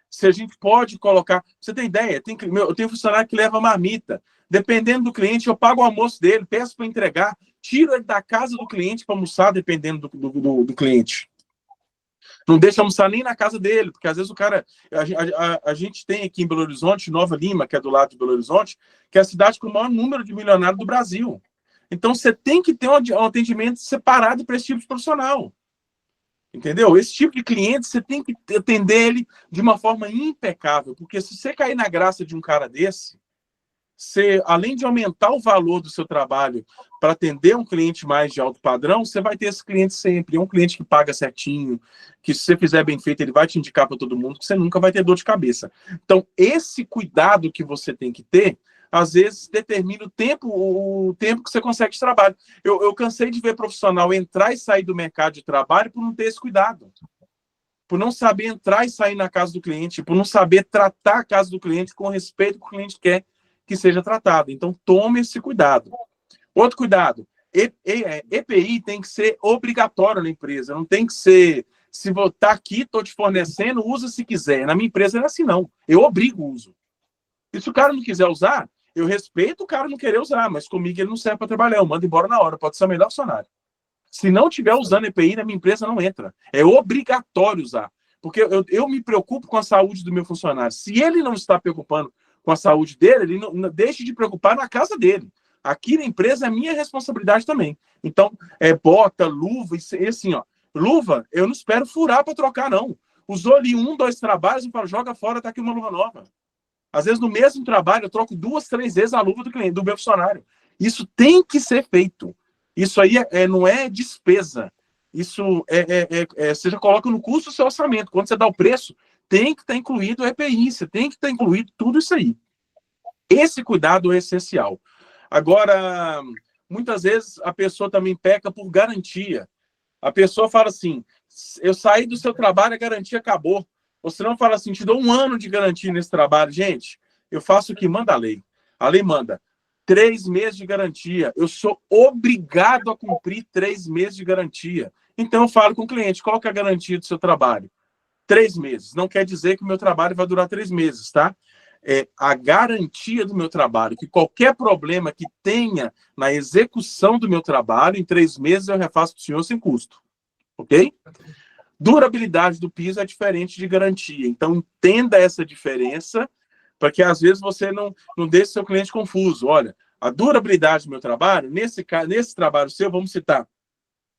Se a gente pode colocar... Você tem ideia? Eu tenho funcionário que leva marmita. Dependendo do cliente, eu pago o almoço dele, peço para entregar, tiro ele da casa do cliente para almoçar, dependendo do cliente. Não deixa almoçar nem na casa dele, porque às vezes o cara... A gente tem aqui em Belo Horizonte, Nova Lima, que é do lado de Belo Horizonte, que é a cidade com o maior número de milionários do Brasil. Então, você tem que ter um atendimento separado para esse tipo de profissional. Entendeu? Esse tipo de cliente, você tem que atender ele de uma forma impecável, porque se você cair na graça de um cara desse, você, além de aumentar o valor do seu trabalho para atender um cliente mais de alto padrão, você vai ter esse cliente sempre. É um cliente que paga certinho, que se você fizer bem feito, ele vai te indicar para todo mundo, que você nunca vai ter dor de cabeça. Então, esse cuidado que você tem que ter, às vezes, determina o tempo que você consegue de trabalho. Eu cansei de ver profissional entrar e sair do mercado de trabalho por não ter esse cuidado. Por não saber entrar e sair na casa do cliente, por não saber tratar a casa do cliente com o respeito que o cliente quer que seja tratado. Então, tome esse cuidado. Outro cuidado, EPI tem que ser obrigatório na empresa, não tem que ser, se vou estar aqui, estou te fornecendo, usa se quiser. Na minha empresa não é assim, não. Eu obrigo o uso. E se o cara não quiser usar, eu respeito o cara não querer usar, mas comigo ele não serve para trabalhar, eu mando embora na hora, pode ser o melhor funcionário. Se não estiver usando EPI, na minha empresa não entra. É obrigatório usar. Porque eu me preocupo com a saúde do meu funcionário. Se ele não está preocupando com a saúde dele, ele não deixe de preocupar na casa dele. Aqui na empresa é minha responsabilidade também. Então, bota, luva, e assim, ó. Luva, eu não espero furar para trocar, não. Usou ali 1, 2 trabalhos, eu falo, joga fora, tá aqui uma luva nova. Às vezes, no mesmo trabalho, eu troco 2, 3 vezes a luva do cliente, do meu funcionário. Isso tem que ser feito. Isso aí não é despesa. Isso você já coloca no custo do seu orçamento. Quando você dá o preço, tem que estar incluído o EPI, você tem que estar incluído tudo isso aí. Esse cuidado é essencial. Agora, muitas vezes a pessoa também peca por garantia. A pessoa fala assim, eu saí do seu trabalho, a garantia acabou. Ou senão fala assim, te dou 1 ano de garantia nesse trabalho. Gente, eu faço o que manda a lei. A lei manda 3 meses de garantia. Eu sou obrigado a cumprir 3 meses de garantia. Então, eu falo com o cliente, qual que é a garantia do seu trabalho? 3 meses. Não quer dizer que o meu trabalho vai durar 3 meses, tá? a garantia do meu trabalho, que qualquer problema que tenha na execução do meu trabalho, em 3 meses eu refaço para o senhor sem custo. Ok? Durabilidade do piso é diferente de garantia. Então, entenda essa diferença, para que às vezes você não deixe seu cliente confuso. Olha, a durabilidade do meu trabalho, nesse trabalho seu, vamos citar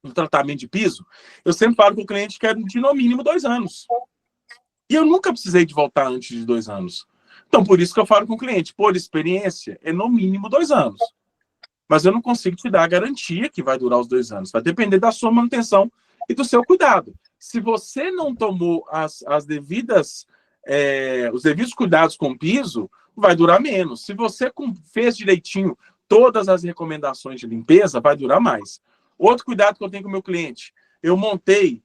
um tratamento de piso, eu sempre falo com o cliente que é de no mínimo 2 anos. E eu nunca precisei de voltar antes de 2 anos. Então, por isso que eu falo com o cliente, por experiência, é no mínimo 2 anos. Mas eu não consigo te dar a garantia que vai durar os 2 anos. Vai depender da sua manutenção e do seu cuidado. Se você não tomou os devidos cuidados com o piso, vai durar menos. Se você fez direitinho todas as recomendações de limpeza, vai durar mais. Outro cuidado que eu tenho com o meu cliente, eu montei,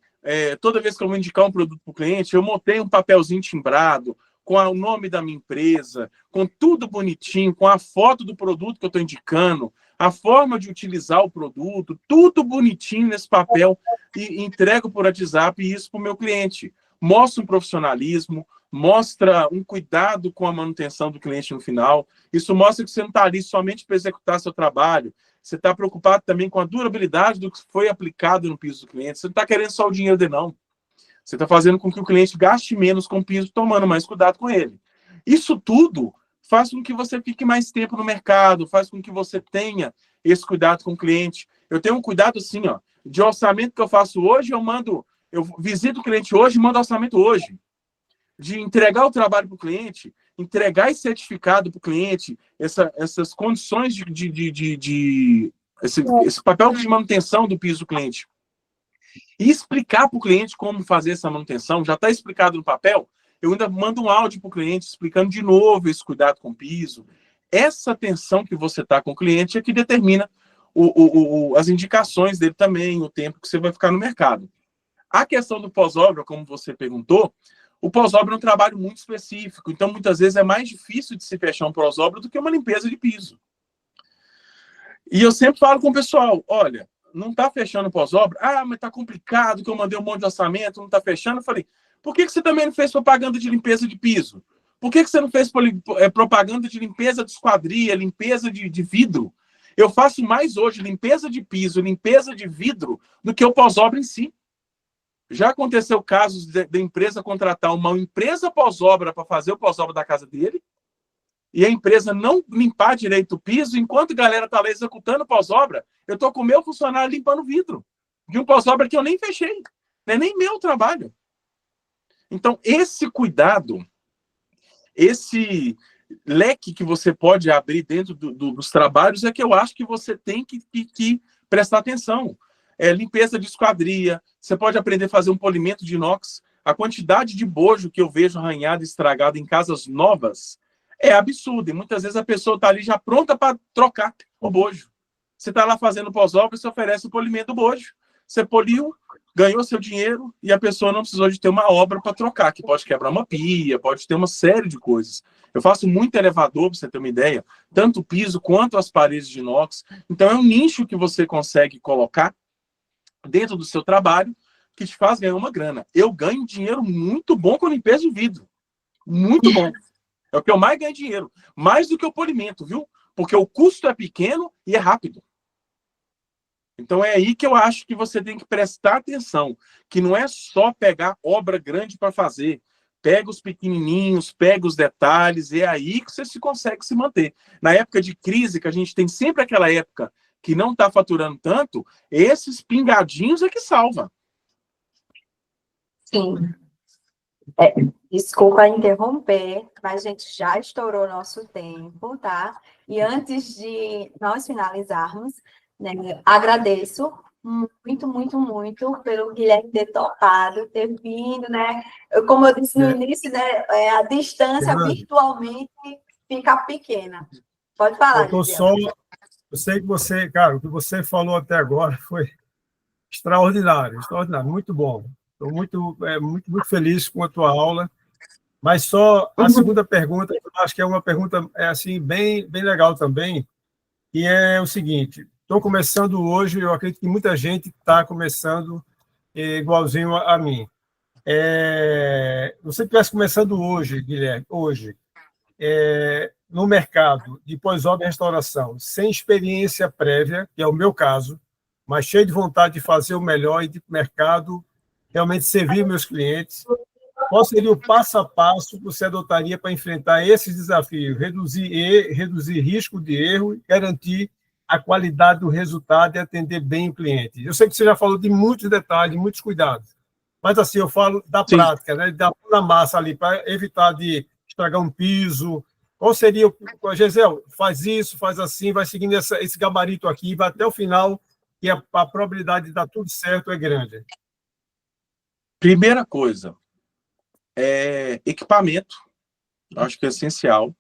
toda vez que eu vou indicar um produto para o cliente, eu montei um papelzinho timbrado, com o nome da minha empresa, com tudo bonitinho, com a foto do produto que eu estou indicando, a forma de utilizar o produto, tudo bonitinho nesse papel, e entrego por WhatsApp isso para o meu cliente. Mostra um profissionalismo, mostra um cuidado com a manutenção do cliente no final. Isso mostra que você não está ali somente para executar seu trabalho, você está preocupado também com a durabilidade do que foi aplicado no piso do cliente. Você não está querendo só o dinheiro dele, não. Você está fazendo com que o cliente gaste menos com o piso, tomando mais cuidado com ele. Isso tudo faz com que você fique mais tempo no mercado, faz com que você tenha esse cuidado com o cliente. Eu tenho um cuidado assim, ó, de orçamento que eu faço hoje, eu visito o cliente hoje e mando orçamento hoje. De entregar o trabalho para o cliente, entregar esse certificado para o cliente, essas condições esse papel de manutenção do piso do cliente. E explicar para o cliente como fazer essa manutenção, já está explicado no papel, eu ainda mando um áudio para o cliente explicando de novo esse cuidado com o piso. Essa atenção que você está com o cliente é que determina as indicações dele também, o tempo que você vai ficar no mercado. A questão do pós-obra, como você perguntou, o pós-obra é um trabalho muito específico, então muitas vezes é mais difícil de se fechar um pós-obra do que uma limpeza de piso. E eu sempre falo com o pessoal, olha, não está fechando pós-obra? Ah, mas está complicado, que eu mandei um monte de orçamento, não está fechando. Eu falei, por que você também não fez propaganda de limpeza de piso? Por que você não fez propaganda de limpeza de esquadria, limpeza de vidro? Eu faço mais hoje limpeza de piso, limpeza de vidro, do que o pós-obra em si. Já aconteceu casos da empresa contratar uma empresa pós-obra para fazer o pós-obra da casa dele, e a empresa não limpar direito o piso, enquanto a galera está lá executando pós-obra, eu estou com o meu funcionário limpando vidro, de um pós-obra que eu nem fechei. Não é nem meu trabalho. Então, esse cuidado, esse leque que você pode abrir dentro dos trabalhos é que eu acho que você tem que prestar atenção. Limpeza de esquadria, você pode aprender a fazer um polimento de inox. A quantidade de bojo que eu vejo arranhado e estragado em casas novas é absurda. E muitas vezes a pessoa está ali já pronta para trocar o bojo. Você está lá fazendo pós-obra e você oferece o polimento do bojo. Você poliu, ganhou seu dinheiro e a pessoa não precisou de ter uma obra para trocar, que pode quebrar uma pia, pode ter uma série de coisas. Eu faço muito elevador, para você ter uma ideia, tanto o piso quanto as paredes de inox. Então é um nicho que você consegue colocar dentro do seu trabalho que te faz ganhar uma grana. Eu ganho dinheiro muito bom com limpeza de vidro. Muito bom. É o que eu mais ganho dinheiro. Mais do que o polimento, viu? Porque o custo é pequeno e é rápido. Então é aí que eu acho que você tem que prestar atenção, que não é só pegar obra grande para fazer. Pega os pequenininhos, pega os detalhes, é aí que você consegue se manter. Na época de crise, que a gente tem sempre aquela época que não está faturando tanto, esses pingadinhos é que salva. Sim. Desculpa interromper, mas a gente já estourou nosso tempo, tá? E antes de nós finalizarmos, né, agradeço muito, muito, muito pelo Guilherme ter topado, ter vindo, né? Como eu disse no início, né, a distância virtualmente fica pequena. Pode falar, Guilherme. Eu sei que você, cara, o que você falou até agora foi extraordinário, extraordinário, muito bom. Estou muito feliz com a tua aula. Mas só a segunda pergunta, eu acho que é uma pergunta assim, bem legal também, que é o seguinte: estou começando hoje, eu acredito que muita gente está começando igualzinho a mim. Você estivesse começando hoje, Guilherme, hoje, no mercado de pós-obra e restauração, sem experiência prévia, que é o meu caso, mas cheio de vontade de fazer o melhor e de mercado, realmente servir meus clientes, qual seria o passo a passo que você adotaria para enfrentar esses desafios? Reduzir risco de erro e garantir a qualidade do resultado e atender bem o cliente. Eu sei que você já falou de muitos detalhes, muitos cuidados, mas assim, eu falo da prática, né? Da massa ali, para evitar de estragar um piso. Qual seria o Gisele, faz isso, faz assim, vai seguindo esse gabarito aqui, vai até o final, e a probabilidade de dar tudo certo é grande. Primeira coisa, equipamento, acho que é essencial.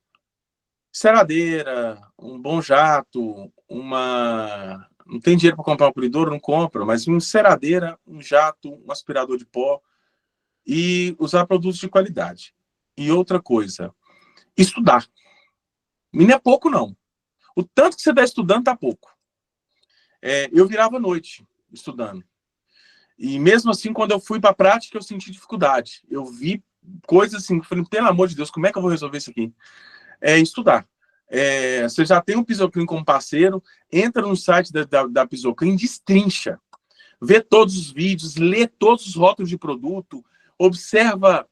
Enceradeira, um bom jato, não tem dinheiro para comprar um polidor, não compra, mas uma enceradeira, um jato, um aspirador de pó e usar produtos de qualidade. E outra coisa, estudar. E não é pouco, não. O tanto que você está estudando está pouco. Eu virava à noite estudando. E mesmo assim, quando eu fui para a prática, eu senti dificuldade. Eu vi coisas assim, falei, pelo amor de Deus, como é que eu vou resolver isso aqui? Estudar. Você já tem o Pisoclean como parceiro, entra no site da Pisoclean, destrincha, vê todos os vídeos, lê todos os rótulos de produto, observa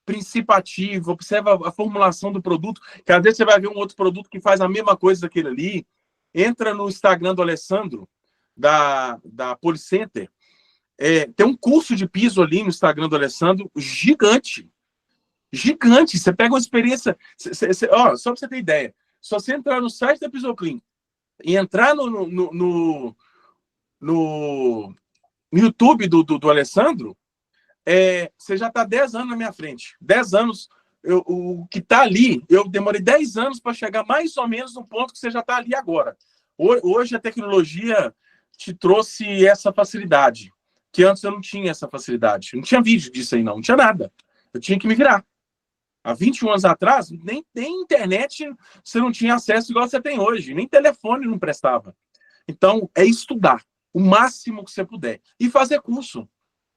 princípio ativo, observa a formulação do produto, que às vezes você vai ver um outro produto que faz a mesma coisa daquele ali. Entra no Instagram do Alessandro, da Policenter, tem um curso de piso ali no Instagram do Alessandro, gigante. Gigante. Você pega uma experiência... só para você ter ideia, só você entrar no site da Pisoclean e entrar no YouTube do Alessandro, você já está 10 anos na minha frente. 10 anos, o que está ali, eu demorei 10 anos para chegar mais ou menos no ponto que você já está ali agora. Hoje a tecnologia te trouxe essa facilidade, que antes eu não tinha essa facilidade. Não tinha vídeo disso aí, não tinha nada. Eu tinha que me virar. Há 21 anos atrás, nem internet você não tinha acesso igual você tem hoje. Nem telefone não prestava. Então, é estudar o máximo que você puder. E fazer curso.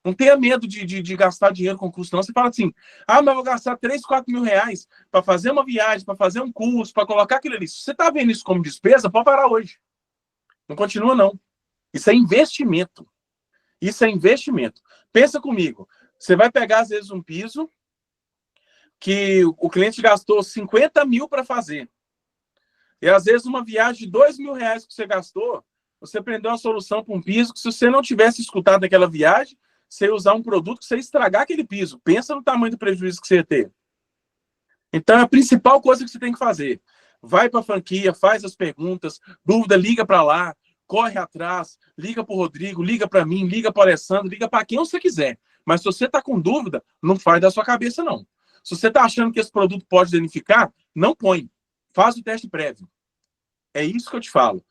Não tenha medo de gastar dinheiro com curso, não. Você fala assim, mas eu vou gastar 3, 4 mil reais para fazer uma viagem, para fazer um curso, para colocar aquilo ali. Se você está vendo isso como despesa, pode parar hoje. Não continua, não. Isso é investimento. Isso é investimento. Pensa comigo. Você vai pegar, às vezes, um piso que o cliente gastou 50 mil para fazer. E, às vezes, uma viagem de 2 mil reais que você gastou, você prendeu uma solução para um piso que, se você não tivesse escutado aquela viagem, você ia usar um produto que você ia estragar aquele piso. Pensa no tamanho do prejuízo que você ia ter. Então, é a principal coisa que você tem que fazer. Vai para a franquia, faz as perguntas, dúvida, liga para lá, corre atrás, liga para o Rodrigo, liga para mim, liga para o Alessandro, liga para quem você quiser. Mas se você está com dúvida, não faz da sua cabeça, não. Se você está achando que esse produto pode danificar, não põe. Faz o teste prévio. É isso que eu te falo.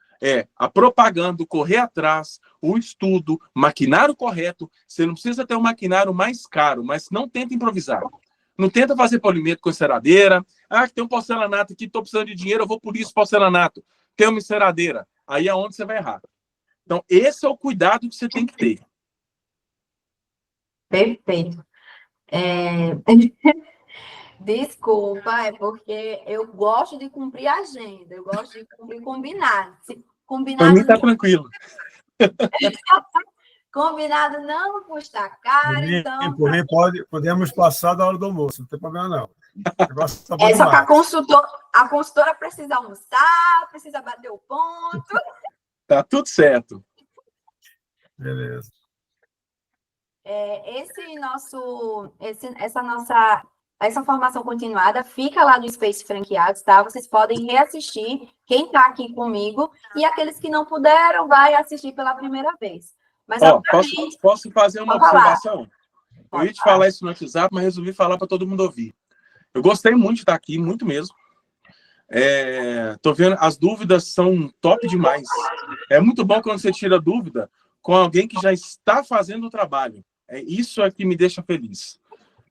A propaganda, correr atrás, o estudo, maquinário correto. Você não precisa ter um maquinário mais caro, mas não tenta improvisar. Não tenta fazer polimento com enceradeira. Tem um porcelanato aqui, estou precisando de dinheiro, eu vou por isso porcelanato. Tem uma enceradeira. Aí é onde você vai errar. Então, esse é o cuidado que você tem que ter. Perfeito. Desculpa, é porque eu gosto de cumprir a agenda, eu gosto de cumprir combinado. Para mim tá tranquilo. Combinado não custa caro, então... Por mim, podemos passar da hora do almoço, não tem problema não. Só que a consultora precisa almoçar, precisa bater o ponto. Tá tudo certo. Beleza. Essa formação continuada fica lá no Space Franqueados, tá? Vocês podem reassistir, quem está aqui comigo, e aqueles que não puderam, vai assistir pela primeira vez. Mas, posso fazer uma observação? Eu ia te falar isso no WhatsApp, mas resolvi falar para todo mundo ouvir. Eu gostei muito de estar aqui, muito mesmo. Tô vendo, as dúvidas são top demais. É muito bom quando você tira dúvida com alguém que já está fazendo o trabalho. Isso é que me deixa feliz.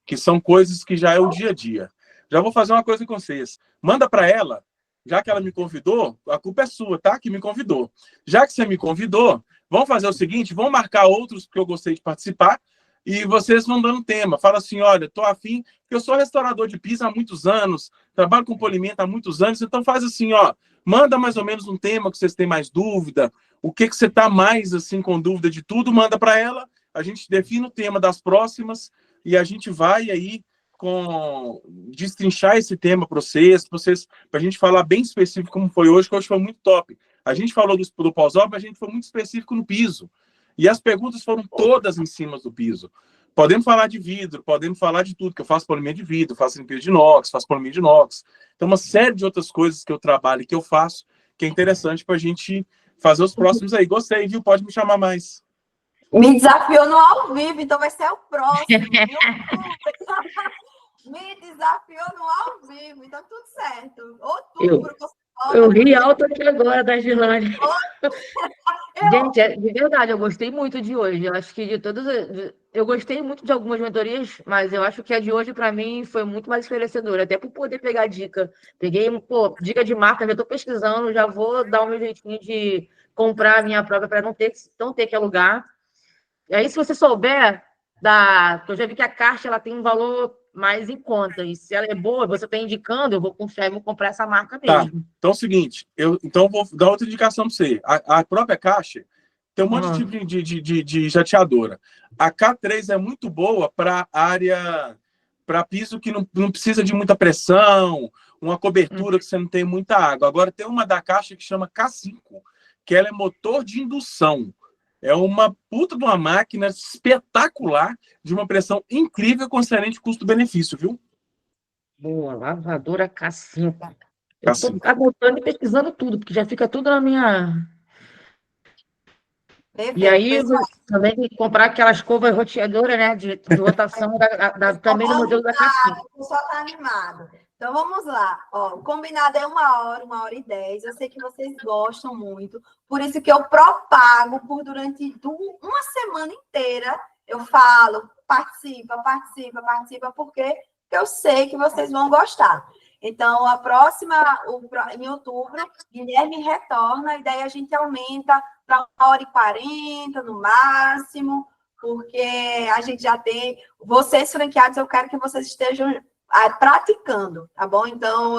Que são coisas que já é o dia a dia. Já vou fazer uma coisa com vocês. Manda para ela, já que ela me convidou, a culpa é sua, tá? Que me convidou. Já que você me convidou, vamos fazer o seguinte, vamos marcar outros que eu gostei de participar e vocês vão dando tema. Fala assim, olha, estou afim, porque eu sou restaurador de piso há muitos anos, trabalho com polimento há muitos anos, então faz assim, ó, manda mais ou menos um tema que vocês têm mais dúvida, o que você está mais assim com dúvida de tudo, manda para ela, a gente define o tema das próximas e a gente vai aí destrinchar esse tema para vocês, para a gente falar bem específico como foi hoje, que hoje foi muito top. A gente falou do pós-obra, mas a gente foi muito específico no piso. E as perguntas foram todas em cima do piso. Podemos falar de vidro, podemos falar de tudo, que eu faço polimento de vidro, faço limpeza de inox, faço polimento de inox. Então, uma série de outras coisas que eu trabalho e que eu faço, que é interessante para a gente fazer os próximos aí. Gostei, viu? Pode me chamar mais. Me desafiou no ao vivo, então vai ser o próximo. Me desafiou no ao vivo, então tudo certo. Outubro, eu ri alto aqui agora da Gilane. Gente, de verdade, eu gostei muito de hoje. Eu acho que de todas. Eu gostei muito de algumas mentorias, mas eu acho que a de hoje, para mim, foi muito mais esclarecedora, até por poder pegar dica. Peguei, dica de marca, já estou pesquisando, já vou dar o meu jeitinho de comprar a minha própria para não ter que alugar. E aí, se você souber, eu já vi que a caixa ela tem um valor mais em conta. E se ela é boa, você está indicando, eu vou confiar e vou comprar essa marca mesmo. Tá. Então é o seguinte, então vou dar outra indicação para você. A própria caixa tem um monte de tipo de jateadora. A K3 é muito boa para para piso que não precisa de muita pressão, uma cobertura que você não tem muita água. Agora tem uma da caixa que chama K5, que ela é motor de indução. É uma puta de uma máquina espetacular, de uma pressão incrível com excelente custo-benefício, viu? Boa, lavadora K5. Eu estou anotando e pesquisando tudo, porque já fica tudo na minha... Perfeito, e aí, pessoal, também tem que comprar aquela escova roteadora, né, de rotação, também no modelo da K5. o pessoal está animado. Então, vamos lá. Ó, o combinado é 1h e 10. Eu sei que vocês gostam muito. Por isso que eu propago durante uma semana inteira. Eu falo, participa, porque eu sei que vocês vão gostar. Então, em outubro, Guilherme retorna e daí a gente aumenta para 1h40 no máximo, porque a gente já tem... Vocês franqueados, eu quero que vocês estejam praticando, tá bom? Então,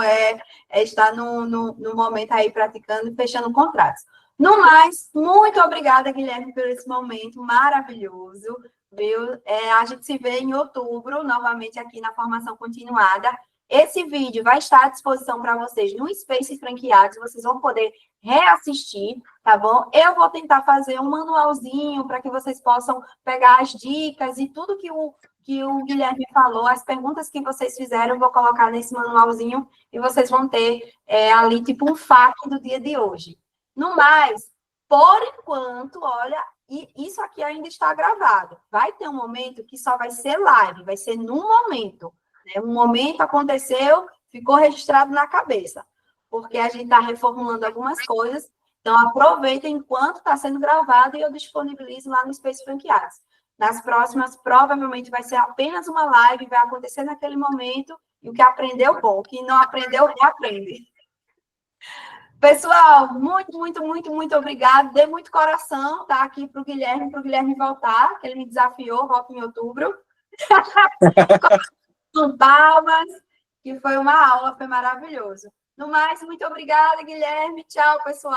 estar no momento aí praticando e fechando contratos. No mais, muito obrigada, Guilherme, por esse momento maravilhoso, viu? A gente se vê em outubro, novamente aqui na formação continuada. Esse vídeo vai estar à disposição para vocês no Space Franqueados, vocês vão poder reassistir, tá bom? Eu vou tentar fazer um manualzinho para que vocês possam pegar as dicas e tudo que o Guilherme falou, as perguntas que vocês fizeram, eu vou colocar nesse manualzinho e vocês vão ter ali tipo um FAQ do dia de hoje. No mais, por enquanto, olha, isso aqui ainda está gravado. Vai ter um momento que só vai ser live, vai ser num momento. Um momento aconteceu, ficou registrado na cabeça, porque a gente está reformulando algumas coisas, então aproveitem enquanto está sendo gravado e eu disponibilizo lá no Space Franqueados. Nas próximas, provavelmente vai ser apenas uma live, vai acontecer naquele momento, e o que aprendeu, bom, o que não aprendeu, reaprende. Pessoal, muito obrigado, dê muito coração, tá, aqui para o Guilherme voltar, que ele me desafiou, volta em outubro. Com palmas, que foi uma aula, foi maravilhoso. No mais, muito obrigada, Guilherme. Tchau, pessoal.